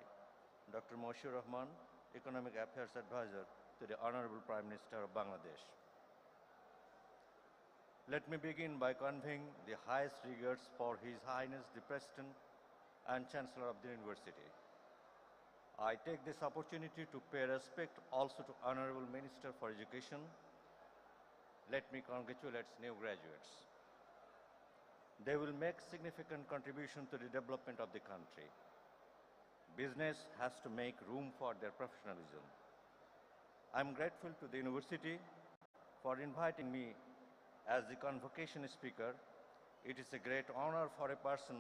Dr. Moshiur Rahman, Economic Affairs Advisor to the Honorable Prime Minister of Bangladesh. Let me begin by conveying the highest regards for His Highness the President and Chancellor of the University. I take this opportunity to pay respect also to Honorable Minister for Education. Let me congratulate new graduates. They will make significant contribution to the development of the country. Business has to make room for their professionalism. I'm grateful to the university for inviting me as the convocation speaker. It is a great honor for a person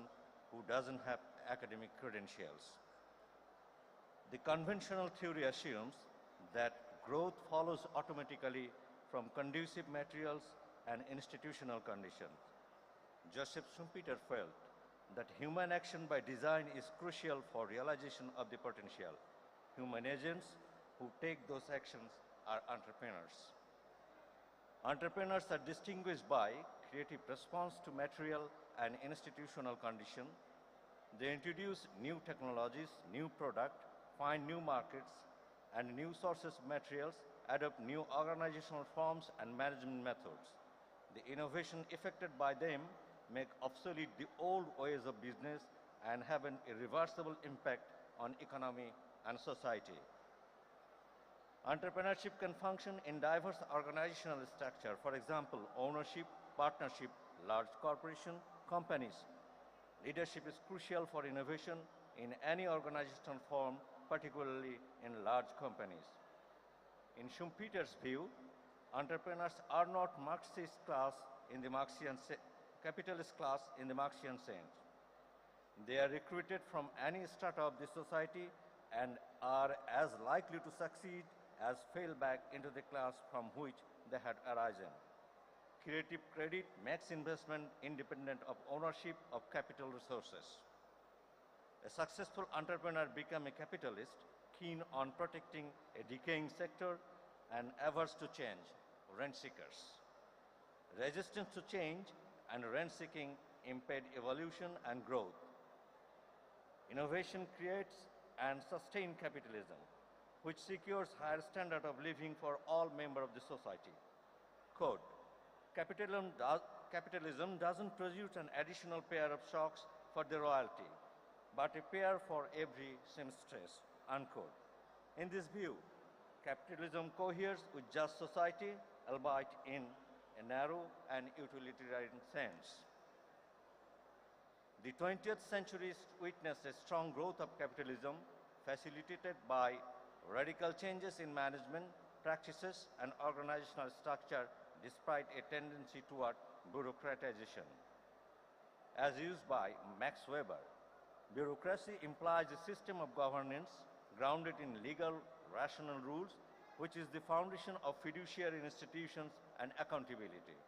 who doesn't have academic credentials. The conventional theory assumes that growth follows automatically from conducive materials and institutional conditions. Joseph Schumpeter felt that human action by design is crucial for realization of the potential. Human agents who take those actions are entrepreneurs. Entrepreneurs are distinguished by creative response to material and institutional conditions. They introduce new technologies, new products, find new markets and new sources of materials, adopt new organizational forms and management methods. The innovation effected by them make obsolete the old ways of business and have an irreversible impact on economy and society. Entrepreneurship can function in diverse organizational structure. For example, ownership, partnership, large corporation, companies. Leadership is crucial for innovation in any organizational form, particularly in large companies. In Schumpeter's view, entrepreneurs are not capitalist class in the Marxian sense. They are recruited from any strata of the society and are as likely to succeed as fail back into the class from which they had arisen. Creative credit makes investment independent of ownership of capital resources. A successful entrepreneur becomes a capitalist, keen on protecting a decaying sector and averse to change, rent seekers. Resistance to change and rent seeking impede evolution and growth. Innovation creates and sustains capitalism, which secures higher standard of living for all members of the society. Quote, capitalism doesn't produce an additional pair of socks for the royalty, but a pair for every seamstress, unquote. In this view, capitalism coheres with just society, albeit in a narrow and utilitarian sense. The 20th century witnessed a strong growth of capitalism, facilitated by radical changes in management practices and organizational structure, despite a tendency toward bureaucratization. As used by Max Weber, bureaucracy implies a system of governance grounded in legal, rational rules, which is the foundation of fiduciary institutions and accountability.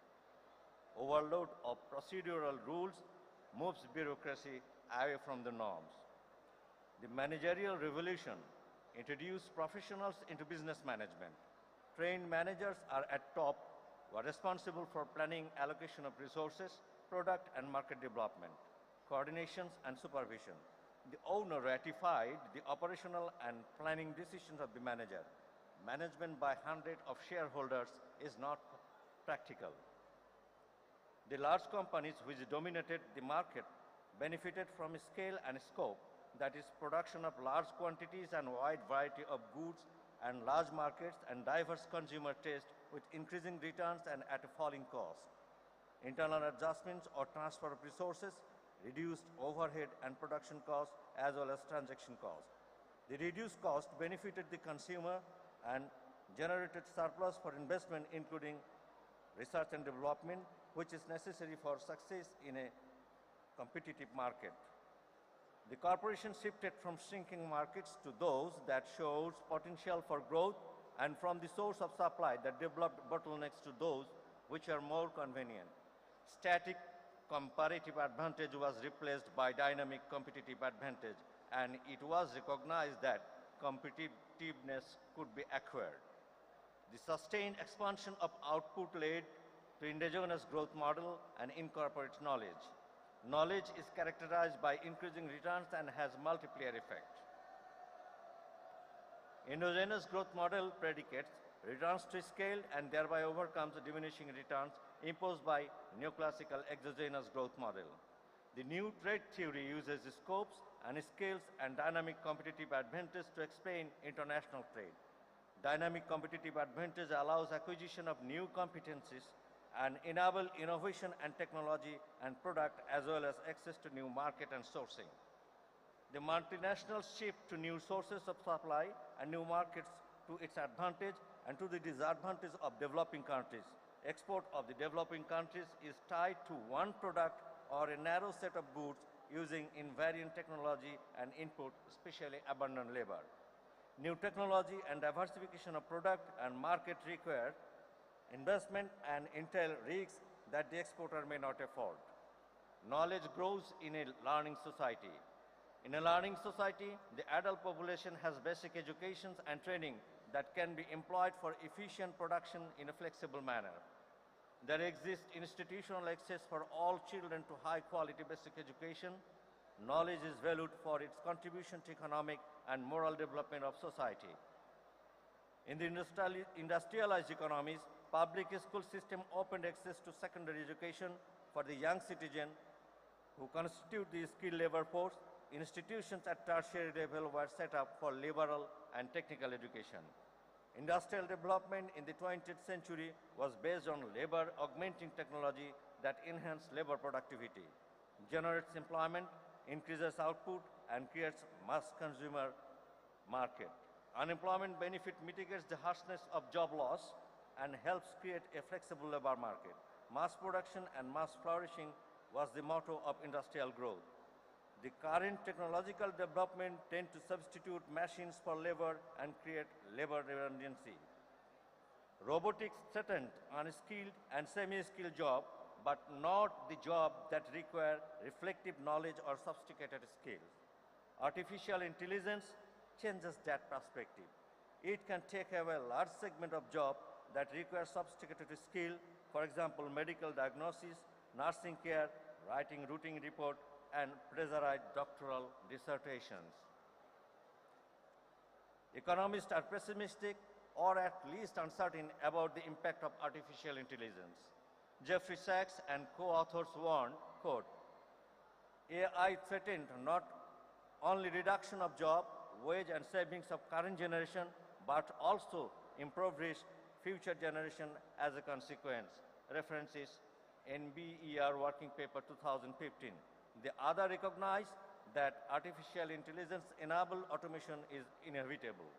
Overload of procedural rules moves bureaucracy away from the norms. The managerial revolution introduced professionals into business management. Trained managers are at top, were responsible for planning, allocation of resources, product and market development, coordinations and supervision. The owner ratified the operational and planning decisions of the manager. Management by hundreds of shareholders is not practical. The large companies which dominated the market benefited from scale and scope, that is, production of large quantities and wide variety of goods and large markets and diverse consumer taste with increasing returns and at a falling cost. Internal adjustments or transfer of resources reduced overhead and production costs as well as transaction costs. The reduced cost benefited the consumer and generated surplus for investment, including research and development, which is necessary for success in a competitive market. The corporation shifted from shrinking markets to those that shows potential for growth, and from the source of supply that developed bottlenecks to those which are more convenient. Static comparative advantage was replaced by dynamic competitive advantage, and it was recognized that competitiveness could be acquired. The sustained expansion of output led to endogenous growth model and incorporates knowledge. Knowledge is characterized by increasing returns and has multiplier effect. Endogenous growth model predicates returns to scale and thereby overcomes the diminishing returns imposed by neoclassical exogenous growth model. The new trade theory uses scopes and scales and dynamic competitive advantage to explain international trade. Dynamic competitive advantage allows acquisition of new competencies and enable innovation and technology and product as well as access to new market and sourcing. The multinational shift to new sources of supply and new markets to its advantage and to the disadvantage of developing countries. Export of the developing countries is tied to one product or a narrow set of goods using invariant technology and input, especially abundant labor. New technology and diversification of product and market require investment and entail risks that the exporter may not afford. Knowledge grows in a learning society. In a learning society, the adult population has basic education and training that can be employed for efficient production in a flexible manner. There exists institutional access for all children to high-quality basic education. Knowledge is valued for its contribution to economic and moral development of society. In the industrialized economies, public school system opened access to secondary education for the young citizen who constitute the skilled labor force. Institutions at tertiary level were set up for liberal and technical education. Industrial development in the 20th century was based on labor augmenting technology that enhanced labor productivity. generates employment, increases output, and creates mass consumer market. Unemployment benefit mitigates the harshness of job loss and helps create a flexible labor market. Mass production and mass flourishing was the motto of industrial growth. The current technological development tend to substitute machines for labor and create labor redundancy. Robotics threatened unskilled and semi-skilled jobs, but not the job that require reflective knowledge or sophisticated skills. Artificial intelligence changes that perspective. It can take away a large segment of job that require sophisticated skill, for example, medical diagnosis, nursing care, writing routine report, and pressurized doctoral dissertations. Economists are pessimistic or at least uncertain about the impact of artificial intelligence. Jeffrey Sachs and co-authors warned, quote, AI threatened not only reduction of job, wage and savings of current generation, but also impoverished future generation as a consequence. References NBER Working Paper 2015. The other recognize that artificial intelligence-enabled automation is inevitable.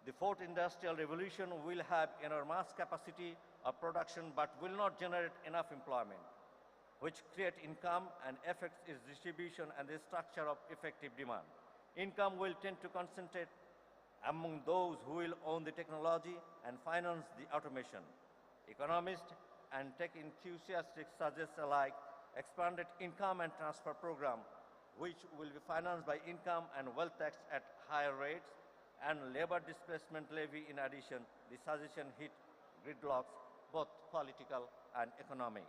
The fourth industrial revolution will have enormous capacity of production but will not generate enough employment, which create income and affects its distribution and the structure of effective demand. Income will tend to concentrate among those who will own the technology and finance the automation. Economists and tech enthusiasts suggest alike expanded income and transfer program, which will be financed by income and wealth tax at higher rates and labor displacement levy in addition. The suggestion hit gridlocks, both political and economic.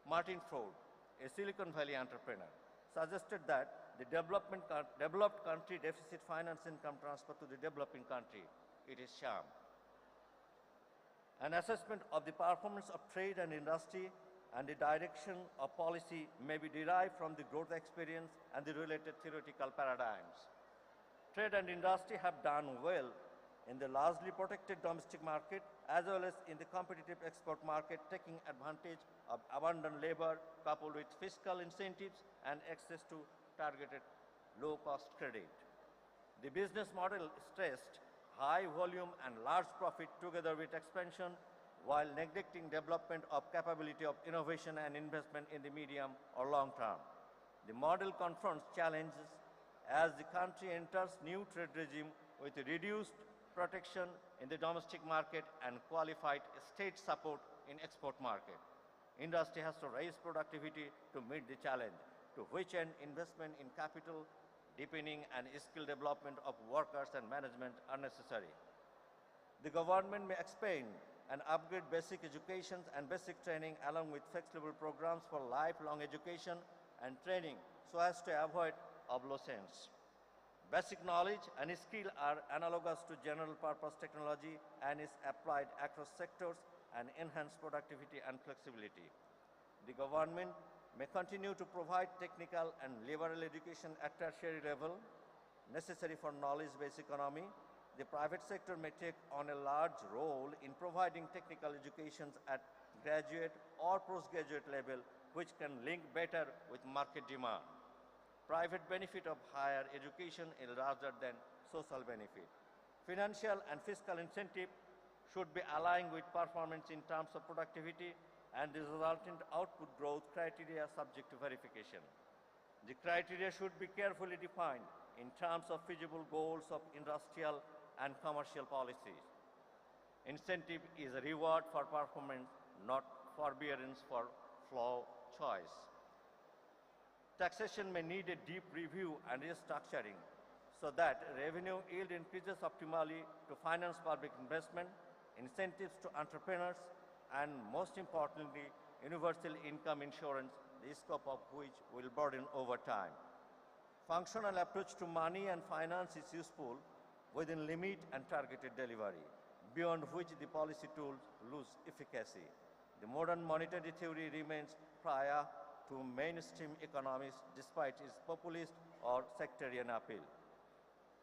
Martin Ford, a Silicon Valley entrepreneur, suggested that the developed country deficit finance income transfer to the developing country. It is sham. An assessment of the performance of trade and industry and the direction of policy may be derived from the growth experience and the related theoretical paradigms. Trade and industry have done well in the largely protected domestic market as well as in the competitive export market, taking advantage of abundant labor coupled with fiscal incentives and access to targeted low-cost credit. The business model stressed high volume and large profit together with expansion while neglecting development of capability of innovation and investment in the medium or long term. The model confronts challenges as the country enters new trade regime with reduced protection in the domestic market and qualified state support in export market. Industry has to raise productivity to meet the challenge, to which end investment in capital, deepening and skill development of workers and management are necessary. The government may expand and upgrade basic education and basic training along with flexible programs for lifelong education and training so as to avoid obsolescence. Basic knowledge and skill are analogous to general purpose technology and is applied across sectors and enhance productivity and flexibility. The government may continue to provide technical and liberal education at tertiary level necessary for knowledge-based economy. The private sector may take on a large role in providing technical educations at graduate or postgraduate level, which can link better with market demand. Private benefit of higher education is larger than social benefit. Financial and fiscal incentive should be aligned with performance in terms of productivity and the resultant output growth criteria subject to verification. The criteria should be carefully defined in terms of feasible goals of industrial and commercial policies. Incentive is a reward for performance, not forbearance for flaw choice. Taxation may need a deep review and restructuring so that revenue yield increases optimally to finance public investment, incentives to entrepreneurs, and most importantly, universal income insurance, the scope of which will broaden over time. Functional approach to money and finance is useful within limit and targeted delivery, beyond which the policy tools lose efficacy. The modern monetary theory remains prior to mainstream economics despite its populist or sectarian appeal.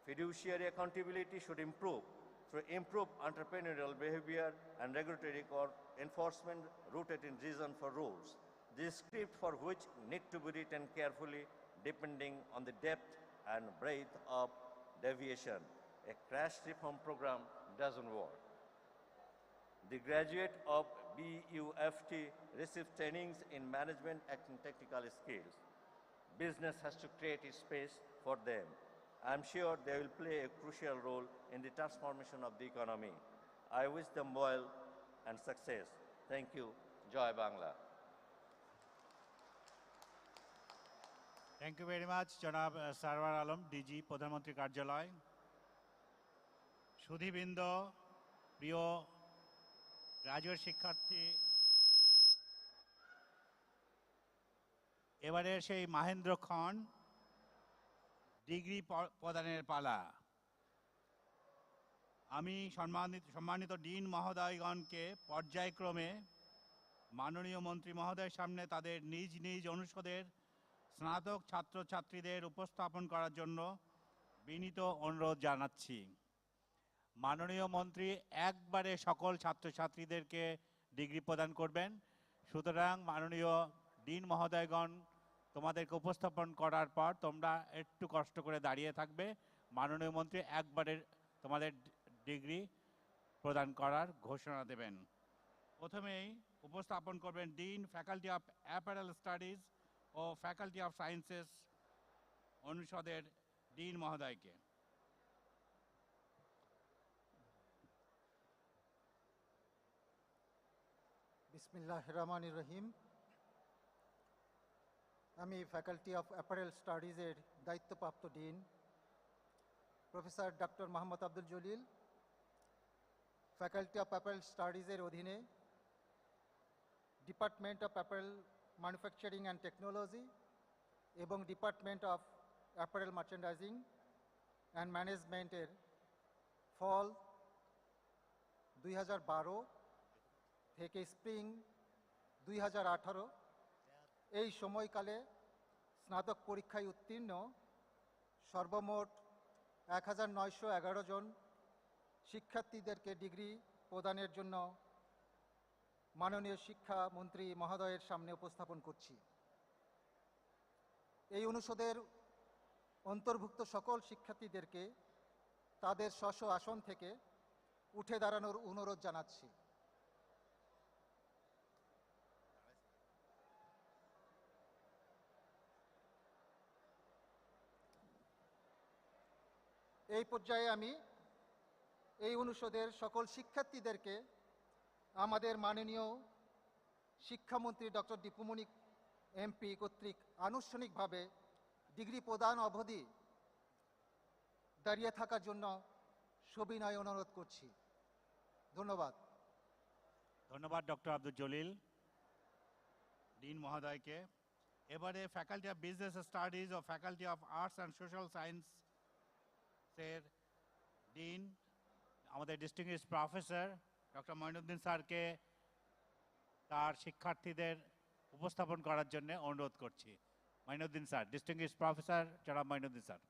Fiduciary accountability should improve through improved entrepreneurial behavior and regulatory enforcement rooted in reason for rules. the script for which need to be written carefully depending on the depth and breadth of deviation. A crash reform program doesn't work. The graduate of BUFT receive trainings in management and technical skills. Business has to create a space for them. I'm sure they will play a crucial role in the transformation of the economy. I wish them well and success. Thank you. Joy Bangla. Thank you very much জনাব Sarwar Alam, DG, প্রধানমন্ত্রী কার্যালয়। সুধীবৃন্দ, প্রিয় graduate শিক্ষার্থী, এবারে সেই মাহেন্দ্রক্ষণ degree প্রদানের পালা। আমি সম্মানিত ডিন মহোদয়গণকে পর্যায়ক্রমে মাননীয় মন্ত্রী মহোদয়ের সামনে তাদের নিজ নিজ অনুষদের স্নাতক ছাত্রছাত্রীদের উপস্থাপন করার জন্য বিনীত অনুরোধ জানাচ্ছি। মাননীয় মন্ত্রী একবারে সকল ছাত্রছাত্রীদেরকে ডিগ্রি প্রদান করবেন, সুতরাং মাননীয় ডিন মহোদয়গণ তোমাদেরকে উপস্থাপন করার পর তোমরা একটু কষ্ট করে দাঁড়িয়ে থাকবে। মাননীয় মন্ত্রী একবারে তোমাদের ডিগ্রি প্রদান করার ঘোষণা দেবেন। প্রথমেই উপস্থাপন করবেন dean, faculty of apparel studies ও ফ্যাকাল্টি অফ সায়েন্সেস অনুষদের ডিন মহোদয়কে। বিসমিল্লাহির রহমানির রহিম। আমি ফ্যাকাল্টি অফ অ্যাপারেল স্টাডিজের দায়িত্বপ্রাপ্ত dean professor doctor Mohammad Abdul Jalil, faculty of apparel স্টাডিজের অধীনে department of apparel manufacturing and technology এবং department of apparel merchandising and ম্যানেজমেন্টের ফল 2012 থেকে স্প্রিং 2018 এই সময়কালে স্নাতক পরীক্ষায় উত্তীর্ণ সর্বমোট 1911 জন শিক্ষার্থীদেরকে ডিগ্রি প্রদানের জন্য মাননীয় শিক্ষামন্ত্রী মহোদয়ের সামনে উপস্থাপন করছি। এই অনুষদের অন্তর্ভুক্ত সকল শিক্ষার্থীদেরকে তাদের স্ব আসন থেকে উঠে দাঁড়ানোর অনুরোধ জানাচ্ছি। এই পর্যায়ে আমি এই অনুষদের সকল শিক্ষার্থীদেরকে আমাদের মাননীয় শিক্ষামন্ত্রী ডক্টর দীপুমণি এমপি কর্তৃক আনুষ্ঠানিকভাবে ডিগ্রি প্রদান অবধি দাঁড়িয়ে থাকার জন্য সবিনয় অনুরোধ করছি। ধন্যবাদ। ধন্যবাদ ডক্টর আব্দুল জলিল, ডিন মহোদয়কে। এবারে ফ্যাকাল্টি অফ বিজনেস স্টাডিজ ও faculty of arts and social সায়েন্সের ডিন আমাদের ডিস্টিংগুইশড প্রফেসর ডক্টর মঈনুদ্দিন স্যারকে তার শিক্ষার্থীদের উপস্থাপন করার জন্য অনুরোধ করছি। মঈনুদ্দিন স্যার, ডিস্টিংগুইশড প্রফেসর জনাব মঈনুদ্দিন স্যার।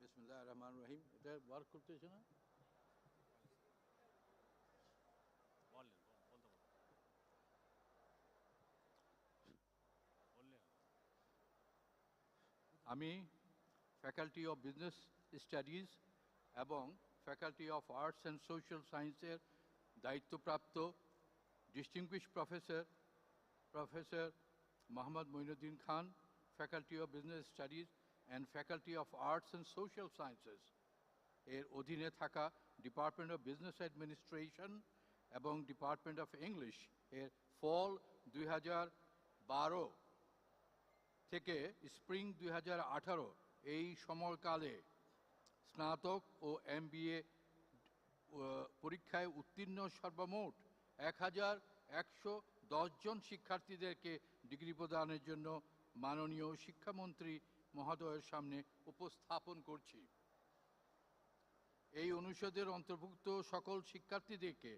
বিসমিল্লাহির রহমানির রহিম। এটা ওয়ার্ক করতেছে না? আমি ফ্যাকাল্টি অফ বিজনেস স্টাডিজ এবং faculty of arts and social সায়েন্সের দায়িত্বপ্রাপ্ত distinguished professor Mohammad Moinuddin Khan, faculty of business studies and faculty of arts and social sciences এর অধীনে থাকা ডিপার্টমেন্ট অফ বিজনেস অ্যাডমিনিস্ট্রেশন এবং ডিপার্টমেন্ট অফ ইংলিশ এর ফল 2012 থেকে স্প্রিং 2018 এই সময়কালে স্নাতক ও MBA পরীক্ষায় উত্তীর্ণ সর্বমোট 1110 জন শিক্ষার্থীদেরকে ডিগ্রি প্রদানের জন্য মাননীয় শিক্ষামন্ত্রী মহোদয়ের সামনে উপস্থাপন করছি। এই অনুষদের অন্তর্ভুক্ত সকল শিক্ষার্থীদেরকে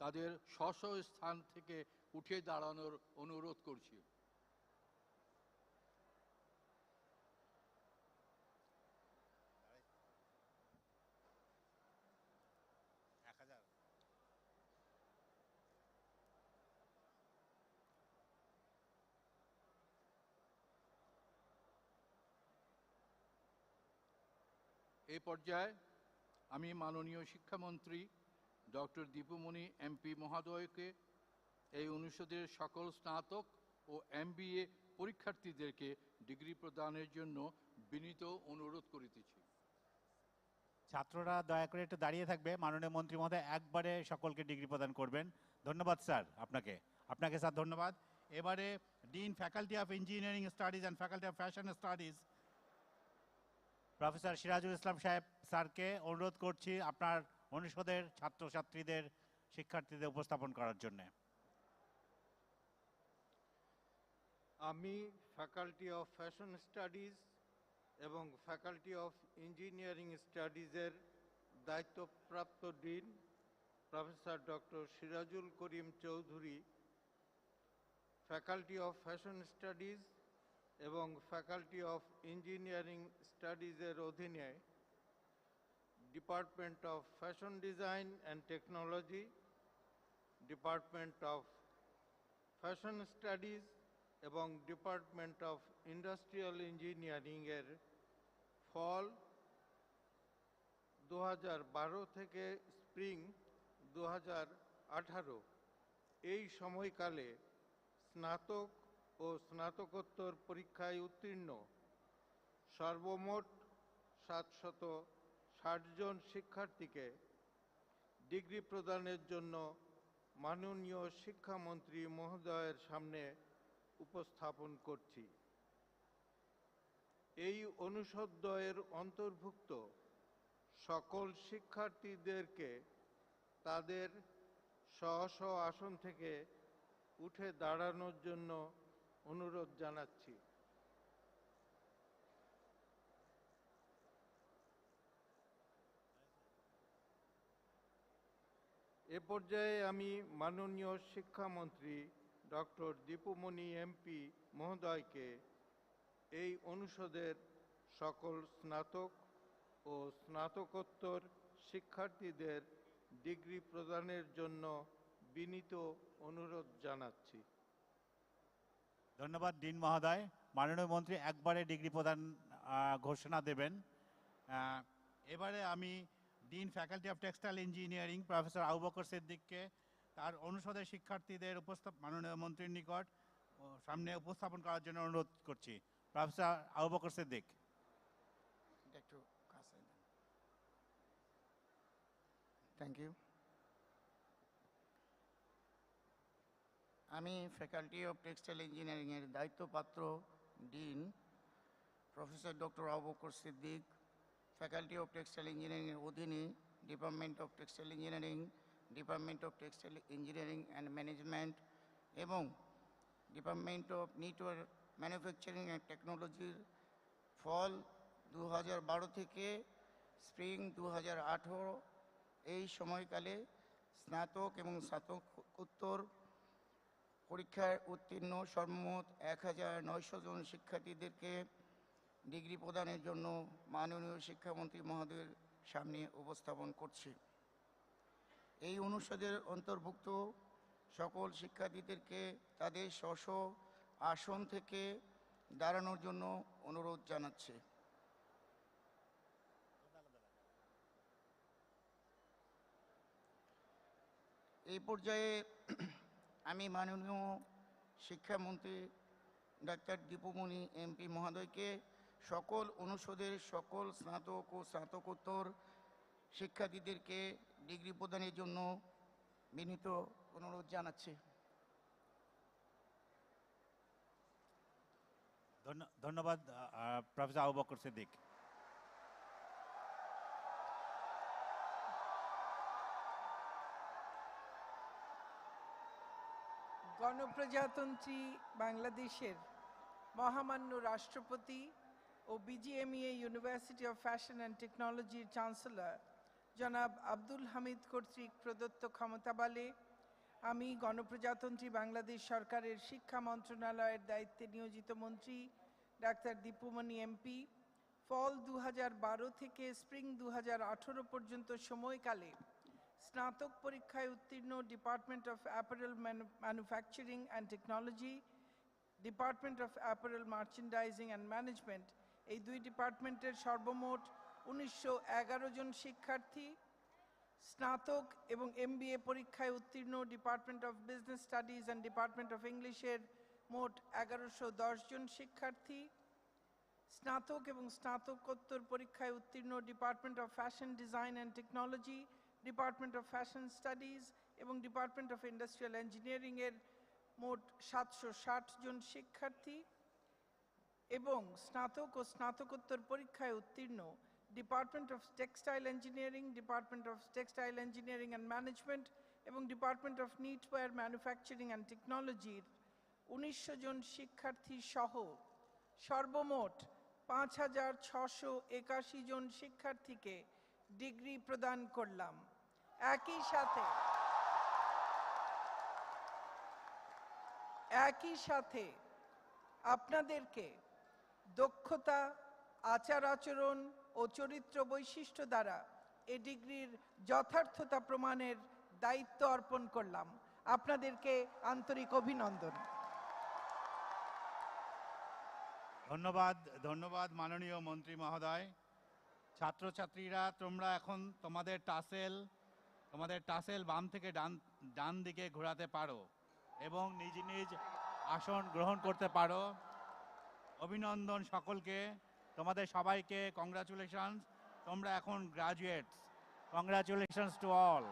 তাদের স্ব স্থান থেকে উঠে দাঁড়ানোর অনুরোধ করছি। এই পর্যায়ে আমি মাননীয় শিক্ষামন্ত্রী ডক্টর দীপুমণি এমপি মহোদয়কে এই অনুষদের সকল স্নাতক ও MBA পরীক্ষার্থীদেরকে ডিগ্রি প্রদানের জন্য বিনীত অনুরোধ করিতেছি। ছাত্ররা দয়া করে একটু দাঁড়িয়ে থাকবে। মাননীয় মন্ত্রী মহোদয় একবারে সকলকে ডিগ্রি প্রদান করবেন। ধন্যবাদ স্যার, আপনাকে স্যার ধন্যবাদ। এবারে dean faculty of engineering studies and faculty of fashion studies professor Sirajul Islam সাহেব স্যারকে অনুরোধ করছি আপনার অনুষদের ছাত্রছাত্রীদের শিক্ষার্থীদের উপস্থাপন করার জন্য। আমি ফ্যাকাল্টি অফ ফ্যাশন স্টাডিজ এবং ফ্যাকাল্টি অফ ইঞ্জিনিয়ারিং স্টাডিজের দায়িত্বপ্রাপ্ত dean professor doctor Sirajul Karim Chowdhury faculty of fashion studies এবং ফ্যাকাল্টি অফ ইঞ্জিনিয়ারিং স্টাডিজের অধীনে department of fashion design and technology, department of fashion studies এবং ডিপার্টমেন্ট অফ ইন্ডাস্ট্রিয়াল ইঞ্জিনিয়ারিংয়ের ফল 2012 থেকে স্প্রিং 2018 এই সময়কালে স্নাতক ও স্নাতকোত্তর পরীক্ষায় উত্তীর্ণ সর্বমোট 760 জন শিক্ষার্থীকে ডিগ্রি প্রদানের জন্য মাননীয় শিক্ষামন্ত্রী মহোদয়ের সামনে উপস্থাপন করছি। এই অনুষদদ্বয়ের অন্তর্ভুক্ত সকল শিক্ষার্থীদেরকে তাদের স্ব আসন থেকে উঠে দাঁড়ানোর জন্য অনুরোধ জানাচ্ছি। এ পর্যায়ে আমি মাননীয় শিক্ষামন্ত্রী ডক্টর দীপুমণি এমপি মহোদয়কে এই অনুষদের সকল স্নাতক ও স্নাতকোত্তর শিক্ষার্থীদের ডিগ্রি প্রদানের জন্য বিনীত অনুরোধ জানাচ্ছি। ধন্যবাদ ডিন মহোদয়। মাননীয় মন্ত্রী একবারে ডিগ্রি প্রদান ঘোষণা দেবেন। এবারে আমি dean faculty of textile engineering professor Abu Bakar সিদ্দিককে তার অনুষদের শিক্ষার্থীদের মাননীয় মন্ত্রীর নিকট সামনে উপস্থাপন করার জন্য অনুরোধ করছি। Professor Abu Bakar Siddique. Thank you. আমি ফ্যাকাল্টি অফ টেক্সটাইল ইঞ্জিনিয়ারিংয়ের দায়িত্বপ্রাপ্ত dean professor doctor Abu Bakar Siddique, faculty of textile ইঞ্জিনিয়ারিংয়ের অধীনে department of textile engineering, department of textile engineering and management এবং department of network manufacturing and টেকনোলজির ফল 2012 থেকে স্প্রিং 2018 এই সময়কালে স্নাতক এবং স্নাতকোত্তর পরীক্ষায় উত্তীর্ণ সর্বমোট 1900 জন শিক্ষার্থীদেরকে ডিগ্রি প্রদানের জন্য মাননীয় শিক্ষামন্ত্রী মহোদয়ের সামনে উপস্থাপন করছি। এই অনুষদের অন্তর্ভুক্ত সকল শিক্ষার্থীদেরকে তাদের স্ব আসন থেকে দাঁড়ানোর জন্য অনুরোধ জানাচ্ছি। এই পর্যায়ে আমি মাননীয় শিক্ষামন্ত্রী ডাক্তার দীপুমণি এমপি মহোদয়কে সকল অনুষদের সকল স্নাতক ও স্নাতকোত্তর শিক্ষার্থীদেরকে ডিগ্রি প্রদানের জন্য বিনীত অনুরোধ জানাচ্ছি। ধন্যবাদ প্রফেসর আবু বকর সিদ্দিক। গণপ্রজাতন্ত্রী বাংলাদেশের মহামান্য রাষ্ট্রপতি ও BGMEA university of fashion and টেকনোলজির চ্যান্সেলর জনাব আব্দুল হামিদ কর্তৃক প্রদত্ত ক্ষমতাবলে আমি গণপ্রজাতন্ত্রী বাংলাদেশ সরকারের শিক্ষা মন্ত্রণালয়ের দায়িত্বে নিয়োজিত মন্ত্রী ডাক্তার দীপুমণি এমপি ফল 2012 থেকে স্প্রিং 2018 পর্যন্ত সময়কালে স্নাতক পরীক্ষায় উত্তীর্ণ department of apparel manufacturing and technology, department of apparel merchandising and management এই দুই ডিপার্টমেন্টের সর্বমোট 1911 জন শিক্ষার্থী, স্নাতক এবং MBA পরীক্ষায় উত্তীর্ণ department of business studies and department of ইংলিশের মোট 1110 জন শিক্ষার্থী, স্নাতক এবং স্নাতকোত্তর পরীক্ষায় উত্তীর্ণ department of fashion design and technology, department of fashion studies এবং ডিপার্টমেন্ট অফ ইন্ডাস্ট্রিয়াল ইঞ্জিনিয়ারিংয়ের মোট 760 জন শিক্ষার্থী এবং স্নাতক ও স্নাতকোত্তর পরীক্ষায় উত্তীর্ণ department of textile engineering, department of textile engineering and management এবং department of knitwear manufacturing and টেকনোলজির 1900 জন শিক্ষার্থী সহ সর্বমোট 5681 জন শিক্ষার্থীকে ডিগ্রি প্রদান করলাম। একই সাথে আপনাদেরকে দক্ষতা, আচার আচরণ ও চরিত্র বৈশিষ্ট্য দ্বারা এই ডিগ্রির যথার্থতা প্রমাণের দায়িত্ব অর্পণ করলাম। আপনাদেরকে আন্তরিক অভিনন্দন। ধন্যবাদ মাননীয় মন্ত্রী মহোদয়। ছাত্রছাত্রীরা, তোমরা এখন তোমাদের টাসেল বাম থেকে ডান দিকে ঘোরাতে পারো এবং নিজ নিজ আসন গ্রহণ করতে পারো। অভিনন্দন সকলকে, তোমাদের সবাইকে কংগ্রাচুলেশনস। তোমরা এখন গ্রাজুয়েটস। Congratulations to all.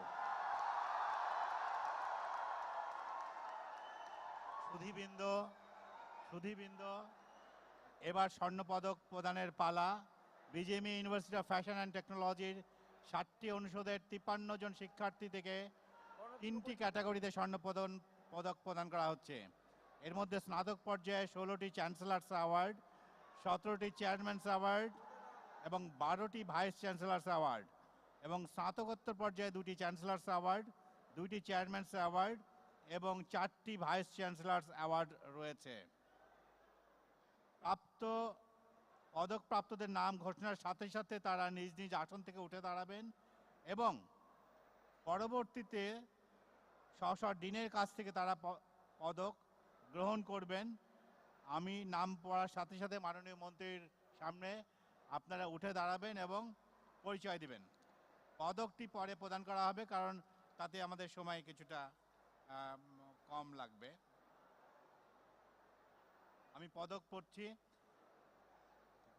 সুধীবৃন্দ, এবার স্বর্ণপদক প্রদানের পালা। BGMEA university of fashion and টেকনোলজির 60টি অনুষদের 53 জন শিক্ষার্থী থেকে 3টি ক্যাটাগরিতে পদক প্রদান করা হচ্ছে। এর মধ্যে স্নাতক পর্যায়ে 16টি চ্যান্সেলার্স অ্যাওয়ার্ড, 17টি চেয়ারম্যানস অ্যাওয়ার্ড এবং 12টি ভাইস চ্যান্সেলার্স অ্যাওয়ার্ড, এবং স্নাতকোত্তর পর্যায়ে 2টি চ্যান্সেলার্স অ্যাওয়ার্ড, 2টি চেয়ারম্যানস অ্যাওয়ার্ড এবং 4টি ভাইস চ্যান্সেলার্স অ্যাওয়ার্ড রয়েছে। পদকপ্রাপ্তদের নাম ঘোষণার সাথে সাথে তারা নিজ নিজ আসন থেকে উঠে দাঁড়াবেন এবং পরবর্তীতে স্ব ডিনের কাছ থেকে তারা পদক গ্রহণ করবেন। আমি নাম পড়ার সাথে সাথে মাননীয় মন্ত্রীর সামনে আপনারা উঠে দাঁড়াবেন এবং পরিচয় দিবেন। পদকটি পরে প্রদান করা হবে, কারণ তাতে আমাদের সময় কিছুটা কম লাগবে। আমি পদক পড়ছি।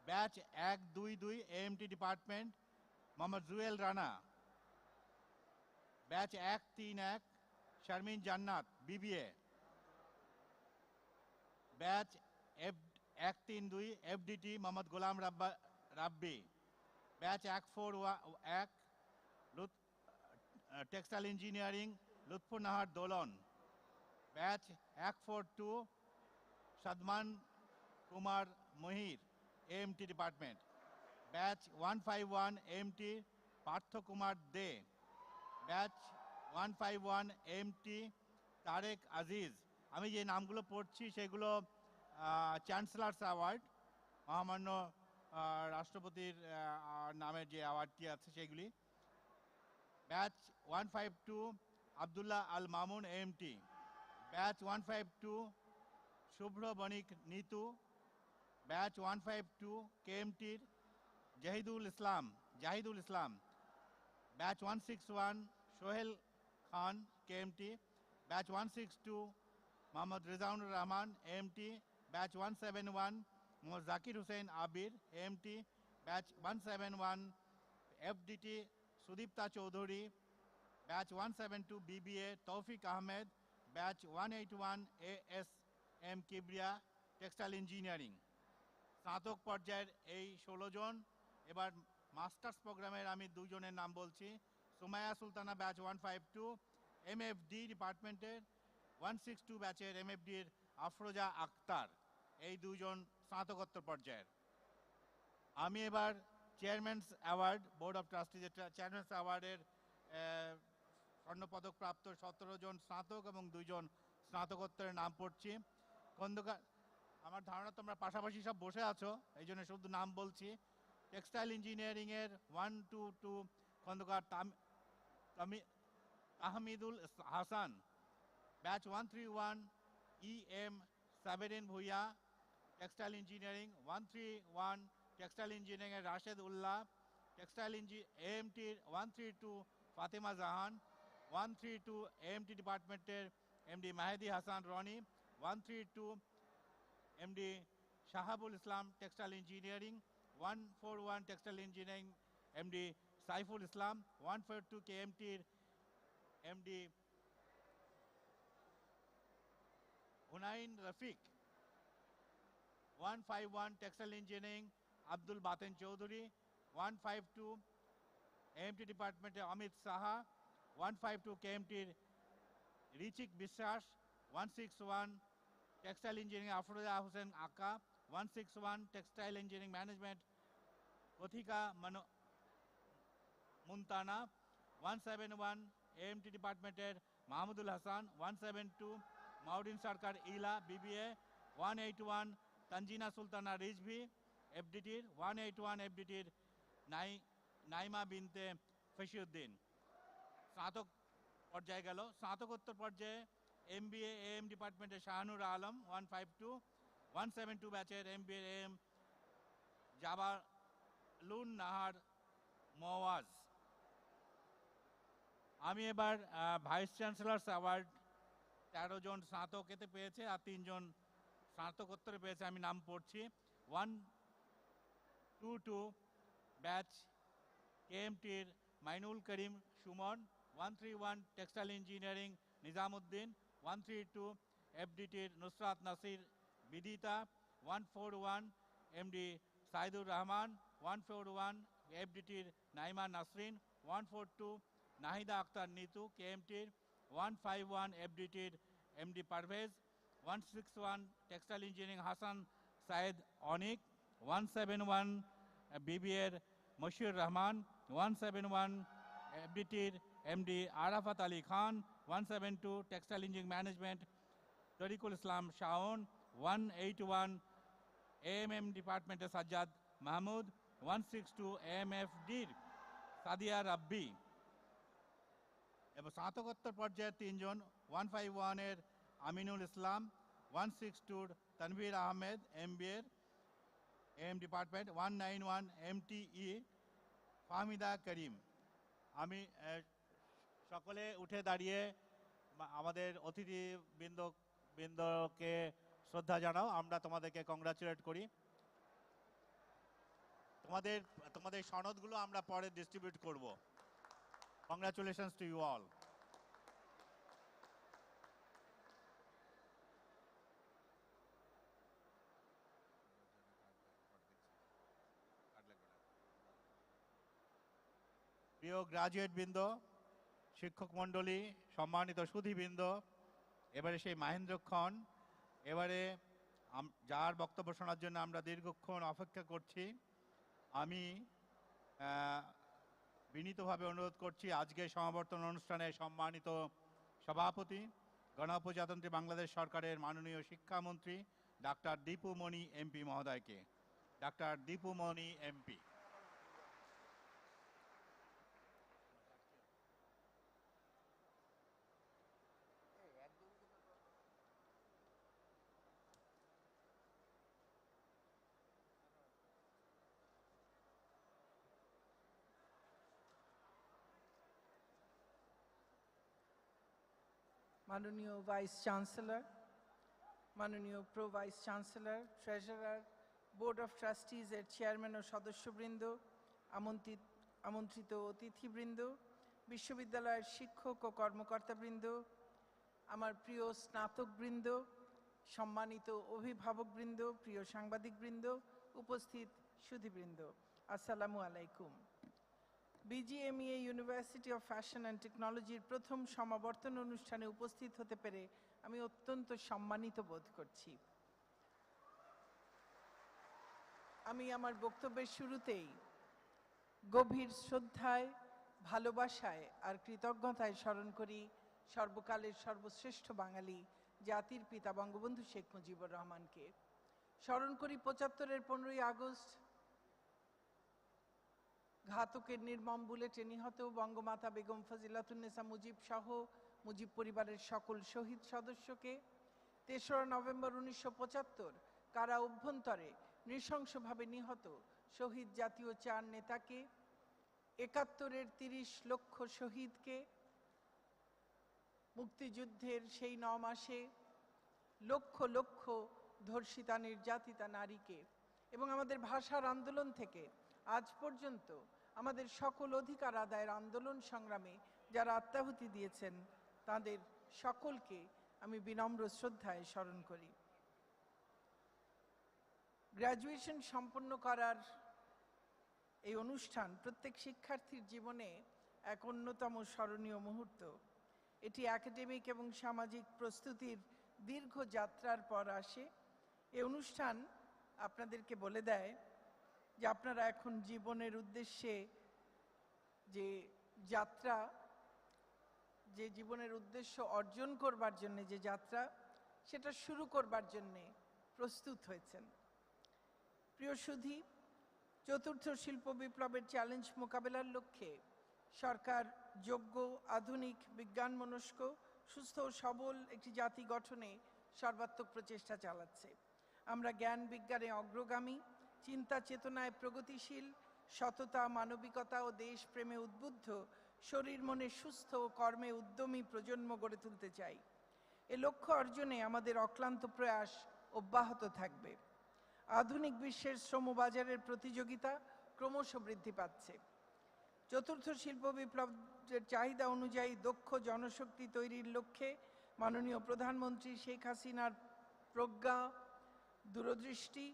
Batch 122 AMT department Mohammad Jewel Rana. Batch 131 Sharmin Jannat BBA। Batch 132 FDT Mohammad Golam Rabbi. Batch 141 textile engineering Lutfur Nahar Dolon. Batch 142 Sadman Kumar Mohir AMT department. Batch 151 AMT Partha Kumar De. Batch 151 AMT Tarek Aziz. আমি যে নামগুলো পড়ছি সেগুলো চ্যান্সেলার্স অ্যাওয়ার্ড, মহামান্য রাষ্ট্রপতির নামের যে অ্যাওয়ার্ডটি আছে সেগুলি। Batch 152 Abdullah Al Mamun AMT। Batch 152 Shubhra Banik Nitu. Batch 152 KMTর Zahidul Islam. Batch 161 Sohel Khan KMT। Batch 162 Mohammad Rezaunur Rahman AMT। Batch 171 Mohammad Zakir Hossain Abir AMT। Batch 171 FDT Sudipta Chowdhury. Batch 172 BBA Toufiq Ahmed. Batch 181 ASM Kibria textile engineering. স্নাতক পর্যায়ের এই 16 জন। এবার মাস্টার্স প্রোগ্রামের আমি 2 জনের নাম বলছি। সুমাইয়া সুলতানা ব্যাচ 152 MFD ডিপার্টমেন্টের। 162 ব্যাচের MFDর আফরোজা আক্তার। এই 2 জন স্নাতকোত্তর পর্যায়ের। আমি এবার চেয়ারম্যানস অ্যাওয়ার্ড, বোর্ড অফ ট্রাস্টিজ চেয়ারম্যানস অ্যাওয়ার্ডের স্বর্ণপদক প্রাপ্ত 17 জন স্নাতক এবং 2 জন স্নাতকোত্তরের নাম পড়ছি। খন্দকার, আমার ধারণা তোমরা পাশাপাশি সব বসে আছো, এই জন্য শুধু নাম বলছি। টেক্সটাইল ইঞ্জিনিয়ারিংয়ের 122 Khandakar Tahmidul Hasan. Batch 131 EM Saberin Bhuiyan textile engineering. 131 textile ইঞ্জিনিয়ারিংয়ের Rashed Ullah. Textile AMT 132 Fatema Jahan, 132 AMT ডিপার্টমেন্টের MD Mahedi Hasan Roni, 132 MD Shahabul Islam textile engineering, 141 textile engineering MD Saiful Islam, 142 KMT MD Hunain Rafiq, 151 textile engineering Abdul Baten Chowdhury, 152 AMT ডিপার্টমেন্টে অমিত সাহা, 152 KMT রিচিক বিশ্বাস, 161 টেক্সটাইল ইঞ্জিনিয়ারিং আফরোজা হোসেন আকা, 161 টেক্সটাইল ইঞ্জিনিয়ারিং ম্যানেজমেন্ট কথিকা মুনতানা, 171 AMT ডিপার্টমেন্টের মাহমুদুল হাসান, 172 মাউডিন সরকার ইলা BBA, 181 তানজিনা সুলতানা রিজভি FDTর, 181 FDTর নাইমা বিনতে ফশিউদ্দিন। স্নাতক পর্যায়ে গেল। স্নাতকোত্তর পর্যায়ে MBA AM ডিপার্টমেন্টের শাহানুর আলম, 152, 172 ব্যাচের MBA AM জাবালুন নাহার মোয়াজ। আমি এবার ভাইস চ্যান্সেলর্স অ্যাওয়ার্ড 13 জন স্নাতক এতে পেয়েছে আর 3 জন স্নাতকোত্তরে পেয়েছে। আমি নাম পড়ছি। 122 ব্যাচ KMTর মাইনুল করিম সুমন, 131 টেক্সটাইল ইঞ্জিনিয়ারিং নিজামুদ্দিন, 132 FDTর নুসরাত নাসির বিদিতা, 141 MD সাইদুর রহমান, 141 FDTর নাইমা নাসরিন, 142 নাহিদা আক্তার নিতু KMTর, 151 FDTর MD Parvez, 161 textile engineering Hasan Sayed Anik, 171 BBAর মশিউর রহমান, 171 FDTর MD Arafat Ali Khan, 172 textile engineering management Tarikul Islam Shaon, 181 AMM ডিপার্টমেন্টের সাজ্জাদ মাহমুদ, 162 AMFDর সাদিয়া রাব্বি। এবং স্নাতকোত্তর পর্যায়ে 3 জন, 151 এর আমিনুল ইসলাম, 162 তানভীর আহমেদ MBAর AM department, 191 MTE Fahmida Karim. আমি সকলে উঠে দাঁড়িয়ে আমাদের অতিথিবৃন্দকে শ্রদ্ধা জানাও। আমরা তোমাদেরকে কংগ্রাচুলেট করি। তোমাদের সনদগুলো আমরা পরে ডিস্ট্রিবিউট করব। Congratulations to you all. প্রিয় গ্রাজুয়েট বৃন্দ, শিক্ষক মণ্ডলী, সম্মানিত সুধীবৃন্দ, এবারে সেই মাহেন্দ্রক্ষণ, এবারে যার বক্তব্য শোনার জন্য আমরা দীর্ঘক্ষণ অপেক্ষা করছি। আমি বিনীতভাবে অনুরোধ করছি আজকের সমাবর্তন অনুষ্ঠানে সম্মানিত সভাপতি, গণপ্রজাতন্ত্রী বাংলাদেশ সরকারের মাননীয় শিক্ষামন্ত্রী ডাক্তার দীপুমণি MP মহোদয়কে। ডাক্তার দীপুমণি MP। মাননীয় ভাইস চ্যান্সেলর, মাননীয় pro vice chancellor, treasurer, board of trustees এর চেয়ারম্যান ও সদস্যবৃন্দ, আমন্ত্রিত অতিথিবৃন্দ, বিশ্ববিদ্যালয়ের শিক্ষক ও কর্মকর্তাবৃন্দ, আমার প্রিয় স্নাতকবৃন্দ, সম্মানিত অভিভাবকবৃন্দ, প্রিয় সাংবাদিকবৃন্দ, উপস্থিত সুধীবৃন্দ, আসসালামু আলাইকুম। BGMEA university of fashion and টেকনোলজির প্রথম সমাবর্তন অনুষ্ঠানে উপস্থিত হতে পেরে আমি অত্যন্ত সম্মানিত বোধ করছি। আমি আমার বক্তব্যের শুরুতেই গভীর শ্রদ্ধায়, ভালোবাসায় আর কৃতজ্ঞতায় স্মরণ করি সর্বকালের সর্বশ্রেষ্ঠ বাঙালি জাতির পিতা বঙ্গবন্ধু শেখ মুজিবুর রহমানকে। স্মরণ করি 75-এর 15ই আগস্ট ঘাতকের নির্মম বুলেটে নিহত বঙ্গমাতা বেগম ফজিলাতুন্নেসা মুজিব সহ মুজিব পরিবারের সকল শহীদ সদস্যকে। 3রা নভেম্বর 1975 কারা অভ্যন্তরে নৃশংসভাবে নিহত শহীদ জাতীয় 4 নেতাকে 71-এর 30 লক্ষ শহীদকে, মুক্তিযুদ্ধের সেই 9 মাসে লক্ষ লক্ষ ধর্ষিতা নির্যাতিতা নারীকে, এবং আমাদের ভাষার আন্দোলন থেকে আজ পর্যন্ত আমাদের সকল অধিকার আদায়ের আন্দোলন সংগ্রামে যারা আত্মাহুতি দিয়েছেন তাদের সকলকে আমি বিনম্র শ্রদ্ধায় স্মরণ করি। গ্র্যাজুয়েশন সম্পন্ন করার এই অনুষ্ঠান প্রত্যেক শিক্ষার্থীর জীবনে এক অন্যতম স্মরণীয় মুহূর্ত। এটি একাডেমিক এবং সামাজিক প্রস্তুতির দীর্ঘ যাত্রার পর আসে। এই অনুষ্ঠান আপনাদেরকে বলে দেয় যে আপনারা এখন জীবনের উদ্দেশ্যে যে যাত্রা, যে জীবনের উদ্দেশ্য অর্জন করবার জন্য যে যাত্রা, সেটা শুরু করবার জন্য প্রস্তুত হয়েছেন। প্রিয় সুধী, চতুর্থ শিল্প বিপ্লবের চ্যালেঞ্জ মোকাবেলার লক্ষ্যে সরকার যোগ্য, আধুনিক, বিজ্ঞানমনস্ক, সুস্থ ও সবল একটি জাতি গঠনে সর্বাত্মক প্রচেষ্টা চালাচ্ছে। আমরা জ্ঞান বিজ্ঞানে অগ্রগামী, চিন্তা চেতনায় প্রগতিশীল, সততা, মানবিকতা ও দেশপ্রেমে উদ্বুদ্ধ, শরীর মনে সুস্থ ও কর্মে উদ্যমী প্রজন্ম গড়ে তুলতে চাই। এ লক্ষ্য অর্জনে আমাদের অক্লান্ত প্রয়াস অব্যাহত থাকবে। আধুনিক বিশ্বের শ্রমবাজারের প্রতিযোগিতা ক্রমশ বৃদ্ধি পাচ্ছে। চতুর্থ শিল্প বিপ্লবের চাহিদা অনুযায়ী দক্ষ জনশক্তি তৈরির লক্ষ্যে মাননীয় প্রধানমন্ত্রী শেখ হাসিনার প্রজ্ঞা, দূরদৃষ্টি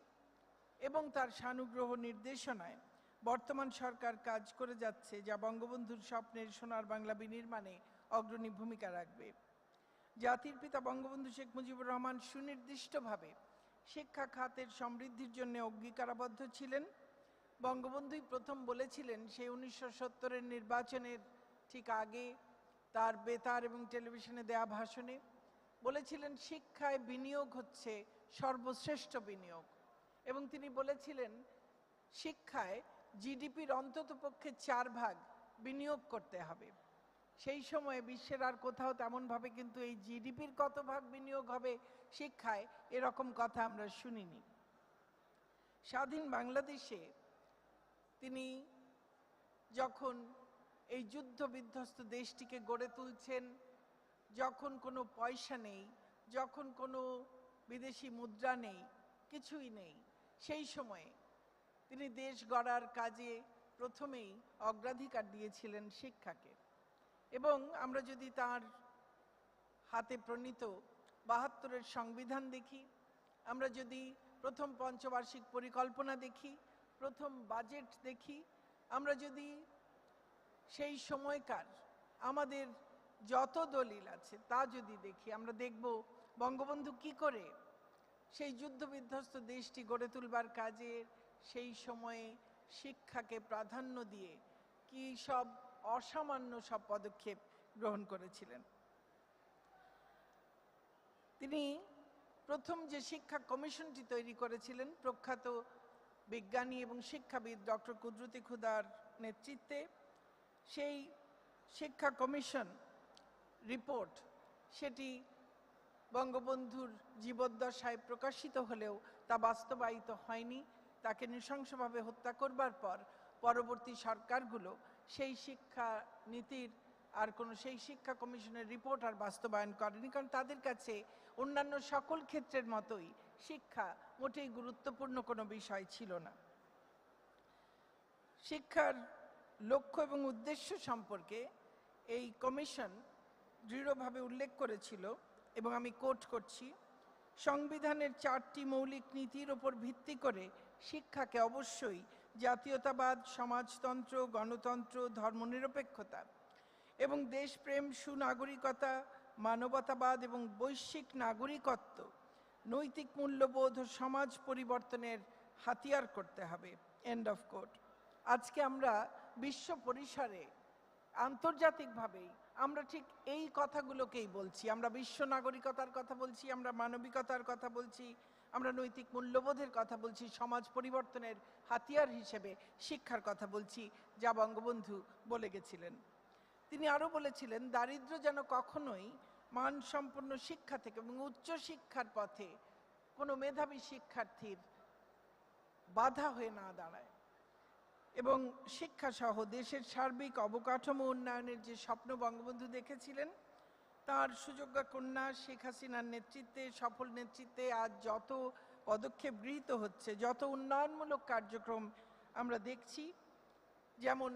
এবং তার সানুগ্রহ নির্দেশনায় বর্তমান সরকার কাজ করে যাচ্ছে, যা বঙ্গবন্ধুর স্বপ্নের সোনার বাংলা বিনির্মাণে অগ্রণী ভূমিকা রাখবে। জাতির পিতা বঙ্গবন্ধু শেখ মুজিবুর রহমান সুনির্দিষ্টভাবে শিক্ষা খাতের সমৃদ্ধির জন্য অঙ্গীকারাবদ্ধ ছিলেন। বঙ্গবন্ধুই প্রথম বলেছিলেন, সেই 1970-এর নির্বাচনের ঠিক আগে তার বেতার এবং টেলিভিশনে দেয়া ভাষণে বলেছিলেন, শিক্ষায় বিনিয়োগ হচ্ছে সর্বশ্রেষ্ঠ বিনিয়োগ। এবং তিনি বলেছিলেন, শিক্ষায় জিডিপির অন্ততপক্ষে 4 ভাগ বিনিয়োগ করতে হবে। সেই সময়ে বিশ্বের আর কোথাও তেমনভাবে কিন্তু এই জিডিপির কত ভাগ বিনিয়োগ হবে শিক্ষায়, এরকম কথা আমরা শুনিনি। স্বাধীন বাংলাদেশে তিনি যখন এই যুদ্ধ বিধ্বস্ত দেশটিকে গড়ে তুলছেন, যখন কোনো পয়সা নেই, যখন কোনো বিদেশি মুদ্রা নেই, কিছুই নেই, সেই সময়ে তিনি দেশ গড়ার কাজে প্রথমেই অগ্রাধিকার দিয়েছিলেন শিক্ষাকে। এবং আমরা যদি তার হাতে প্রণীত 72-এর সংবিধান দেখি, আমরা যদি প্রথম পঞ্চবার্ষিক পরিকল্পনা দেখি, প্রথম বাজেট দেখি, আমরা যদি সেই সময়কার আমাদের যত দলিল আছে তা যদি দেখি, আমরা দেখব বঙ্গবন্ধু কি করে সেই যুদ্ধবিধ্বস্ত দেশটি গড়ে তুলবার কাজে সেই সময়ে শিক্ষাকে প্রাধান্য দিয়ে কি সব অসামান্য সব পদক্ষেপ গ্রহণ করেছিলেন। তিনি প্রথম যে শিক্ষা কমিশনটি তৈরি করেছিলেন প্রখ্যাত বিজ্ঞানী এবং শিক্ষাবিদ ডক্টর কুদরতি খুদার নেতৃত্বে, সেই শিক্ষা কমিশন রিপোর্ট সেটি বঙ্গবন্ধুর জীবদ্দশায় প্রকাশিত হলেও তা বাস্তবায়িত হয়নি। তাকে নৃশংসভাবে হত্যা করবার পর পরবর্তী সরকারগুলো সেই শিক্ষা নীতির আর কোনো সেই শিক্ষা কমিশনের রিপোর্ট আর বাস্তবায়ন করেনি, কারণ তাদের কাছে অন্যান্য সকল ক্ষেত্রের মতোই শিক্ষা মোটেই গুরুত্বপূর্ণ কোনো বিষয় ছিল না। শিক্ষার লক্ষ্য এবং উদ্দেশ্য সম্পর্কে এই কমিশন দৃঢ়ভাবে উল্লেখ করেছিল, এবং আমি কোট করছি, সংবিধানের 4টি মৌলিক নীতির ওপর ভিত্তি করে শিক্ষাকে অবশ্যই জাতীয়তাবাদ, সমাজতন্ত্র, গণতন্ত্র, ধর্মনিরপেক্ষতা এবং দেশপ্রেম, সুনাগরিকতা, মানবতাবাদ এবং বৈশ্বিক নাগরিকত্ব, নৈতিক মূল্যবোধ ও সমাজ পরিবর্তনের হাতিয়ার করতে হবে। End of quote. আজকে আমরা বিশ্ব পরিসরে আন্তর্জাতিকভাবেই আমরা ঠিক এই কথাগুলোকেই বলছি। আমরা বিশ্ব নাগরিকতার কথা বলছি, আমরা মানবিকতার কথা বলছি, আমরা নৈতিক মূল্যবোধের কথা বলছি, সমাজ পরিবর্তনের হাতিয়ার হিসেবে শিক্ষার কথা বলছি, যা বঙ্গবন্ধু বলে গেছিলেন। তিনি আরও বলেছিলেন, দারিদ্র্য যেন কখনোই মানসম্পন্ন শিক্ষা থেকে এবং উচ্চ শিক্ষার পথে কোনো মেধাবী শিক্ষার্থীর বাধা হয়ে না দাঁড়ায়। এবং শিক্ষাসহ দেশের সার্বিক অবকাঠামো উন্নয়নের যে স্বপ্ন বঙ্গবন্ধু দেখেছিলেন, তার সুযোগ্য কন্যা শেখ হাসিনার নেতৃত্বে, সফল নেতৃত্বে আজ যত পদক্ষেপ গৃহীত হচ্ছে, যত উন্নয়নমূলক কার্যক্রম আমরা দেখছি, যেমন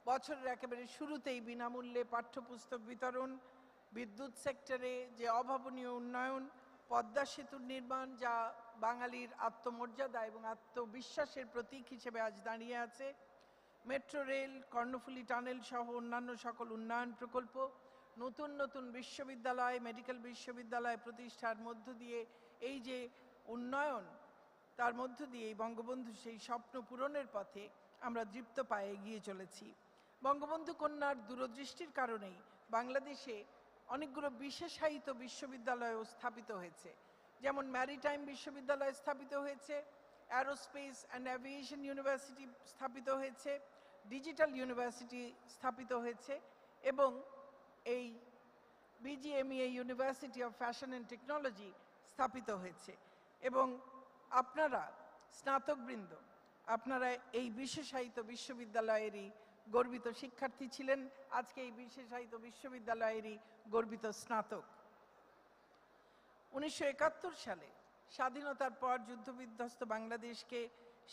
বছরের একেবারে শুরুতেই বিনামূল্যে পাঠ্যপুস্তক বিতরণ, বিদ্যুৎ সেক্টরে যে অভাবনীয় উন্নয়ন, পদ্মা সেতুর নির্মাণ যা বাঙালির আত্মমর্যাদা এবং আত্মবিশ্বাসের প্রতীক হিসেবে আজ দাঁড়িয়ে আছে, মেট্রো রেল, কর্ণফুলী টানেল সহ অন্যান্য সকল উন্নয়ন প্রকল্প, নতুন নতুন বিশ্ববিদ্যালয়, মেডিকেল বিশ্ববিদ্যালয় প্রতিষ্ঠার মধ্য দিয়ে এই যে উন্নয়ন, তার মধ্য দিয়ে বঙ্গবন্ধু সেই স্বপ্ন পূরণের পথে আমরা দৃপ্ত পায়ে এগিয়ে চলেছি। বঙ্গবন্ধু কন্যার দূরদৃষ্টির কারণেই বাংলাদেশে অনেকগুলো বিশেষায়িত বিশ্ববিদ্যালয়ও স্থাপিত হয়েছে, যেমন ম্যারিটাইম বিশ্ববিদ্যালয় স্থাপিত হয়েছে, অ্যারোস্পেস অ্যান্ড অ্যাভিয়েশন ইউনিভার্সিটি স্থাপিত হয়েছে, ডিজিটাল ইউনিভার্সিটি স্থাপিত হয়েছে এবং এই BGMEA university of fashion and technology স্থাপিত হয়েছে। এবং আপনারা স্নাতকবৃন্দ, আপনারা এই বিশেষায়িত বিশ্ববিদ্যালয়েরই গর্বিত শিক্ষার্থী ছিলেন, আজকে এই বিশেষায়িত বিশ্ববিদ্যালয়েরই গর্বিত স্নাতক। 1971 সালে স্বাধীনতার পর যুদ্ধবিধ্বস্ত বাংলাদেশকে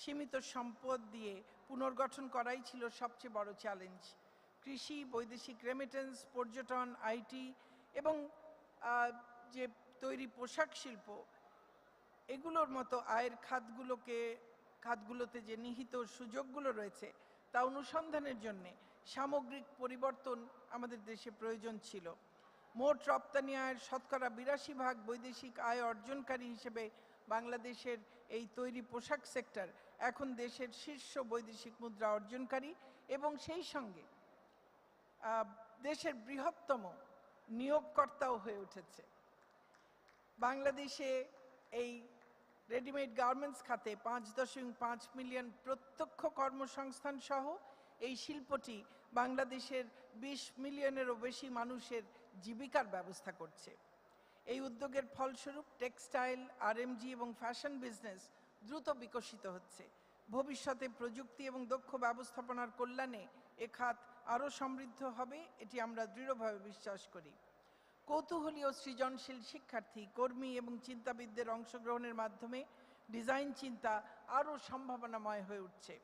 সীমিত সম্পদ দিয়ে পুনর্গঠন করাই ছিল সবচেয়ে বড় চ্যালেঞ্জ। কৃষি, বৈদেশিক রেমিটেন্স, পর্যটন, আইটি এবং যে তৈরি পোশাক শিল্প, এগুলোর মতো আয়ের খাতগুলোতে যে নিহিত সুযোগগুলো রয়েছে তা অনুসন্ধানের জন্যে সামগ্রিক পরিবর্তন আমাদের দেশে প্রয়োজন ছিল। মোট রপ্তানি আয়ের শতকরা 82% বৈদেশিক আয় অর্জনকারী হিসেবে বাংলাদেশের এই তৈরি পোশাক সেক্টর এখন দেশের শীর্ষ বৈদেশিক মুদ্রা অর্জনকারী এবং সেই সঙ্গে দেশের বৃহত্তম নিয়োগকর্তাও হয়ে উঠেছে। বাংলাদেশে এই রেডিমেড গার্মেন্টস খাতে 5.5 মিলিয়ন প্রত্যক্ষ কর্মসংস্থান সহ এই শিল্পটি বাংলাদেশের 20 মিলিয়নেরও বেশি মানুষের জীবিকার ব্যবস্থা করছে। এই উদ্যোগের ফলস্বরূপ টেক্সটাইল, আরএমজি এবং ফ্যাশন বিজনেস দ্রুত বিকশিত হচ্ছে। ভবিষ্যতে প্রযুক্তি এবং দক্ষ ব্যবস্থাপনার কল্যাণে এ খাত আরও সমৃদ্ধ হবে, এটি আমরা দৃঢ়ভাবে বিশ্বাস করি। কৌতূহলী ও সৃজনশীল শিক্ষার্থী, কর্মী এবং চিন্তাবিদদের অংশগ্রহণের মাধ্যমে ডিজাইন চিন্তা আরও সম্ভাবনাময় হয়ে উঠছে।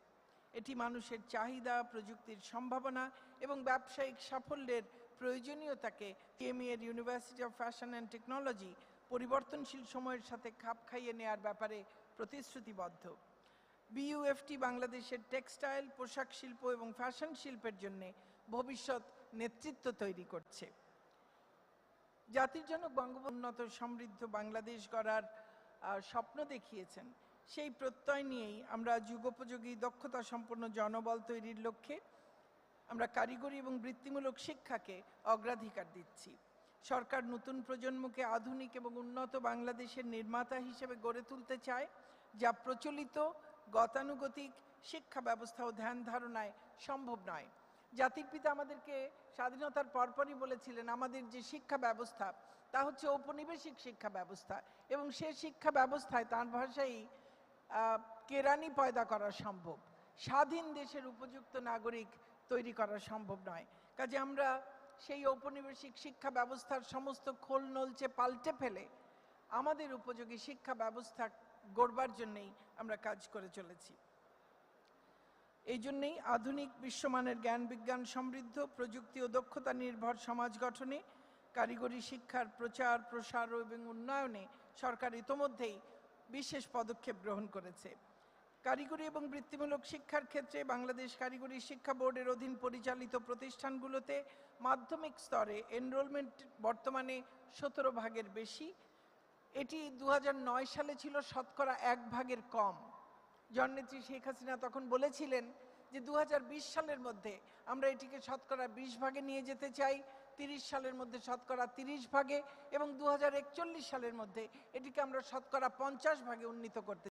এটি মানুষের চাহিদা, প্রযুক্তির সম্ভাবনা এবং ব্যবসায়িক সাফল্যের প্রয়োজনীয়তাকে বিজিএমইএর university of fashion and technology পরিবর্তনশীল সময়ের সাথে খাপ খাইয়ে নেওয়ার ব্যাপারে প্রতিশ্রুতিবদ্ধ। BUFT বাংলাদেশের টেক্সটাইল, পোশাক শিল্প এবং ফ্যাশন শিল্পের জন্য ভবিষ্যৎ নেতৃত্ব তৈরি করছে। জাতির জনক বঙ্গবন্ধু উন্নত সমৃদ্ধ বাংলাদেশ গড়ার স্বপ্ন দেখিয়েছেন, সেই প্রত্যয় নিয়েই আমরা যুগোপযোগী দক্ষতা সম্পন্ন জনবল তৈরির লক্ষ্যে আমরা কারিগরি এবং বৃত্তিমূলক শিক্ষাকে অগ্রাধিকার দিচ্ছি। সরকার নতুন প্রজন্মকে আধুনিক এবং উন্নত বাংলাদেশের নির্মাতা হিসেবে গড়ে তুলতে চায়, যা প্রচলিত গতানুগতিক শিক্ষা ব্যবস্থা ও ধ্যান ধারণায় সম্ভব নয়। জাতির পিতা আমাদেরকে স্বাধীনতার পরপরই বলেছিলেন, আমাদের যে শিক্ষা ব্যবস্থা তা হচ্ছে ঔপনিবেশিক শিক্ষা ব্যবস্থা এবং সে শিক্ষা ব্যবস্থায় তার ভাষায় কেরানি পয়দা করা সম্ভব, স্বাধীন দেশের উপযুক্ত নাগরিক তৈরি করা সম্ভব নয়। কাজে আমরা সেই ঔপনিবেশিক শিক্ষা ব্যবস্থার সমস্ত খোল নলচে পাল্টে ফেলে আমাদের উপযোগী শিক্ষা ব্যবস্থা গড়বার জন্যেই আমরা কাজ করে চলেছি। এই জন্যেই আধুনিক বিশ্বমানের জ্ঞান বিজ্ঞান সমৃদ্ধ, প্রযুক্তি ও দক্ষতা নির্ভর সমাজ গঠনে, কারিগরি শিক্ষার প্রচার, প্রসার এবং উন্নয়নে সরকার ইতোমধ্যেই বিশেষ পদক্ষেপ গ্রহণ করেছে। কারিগরি এবং বৃত্তিমূলক শিক্ষার ক্ষেত্রে বাংলাদেশ কারিগরি শিক্ষা বোর্ডের অধীন পরিচালিত প্রতিষ্ঠানগুলোতে মাধ্যমিক স্তরে এনরোলমেন্ট বর্তমানে 17% বেশি। এটি 2009 সালে ছিল শতকরা 1% কম। জননেত্রী শেখ হাসিনা তখন বলেছিলেন যে 2020 সালের মধ্যে আমরা এটিকে শতকরা 20% নিয়ে যেতে চাই, 30 সালের মধ্যে শতকরা 30% এবং 2041 সালের মধ্যে এটিকে আমরা শতকরা 50% উন্নীত করতে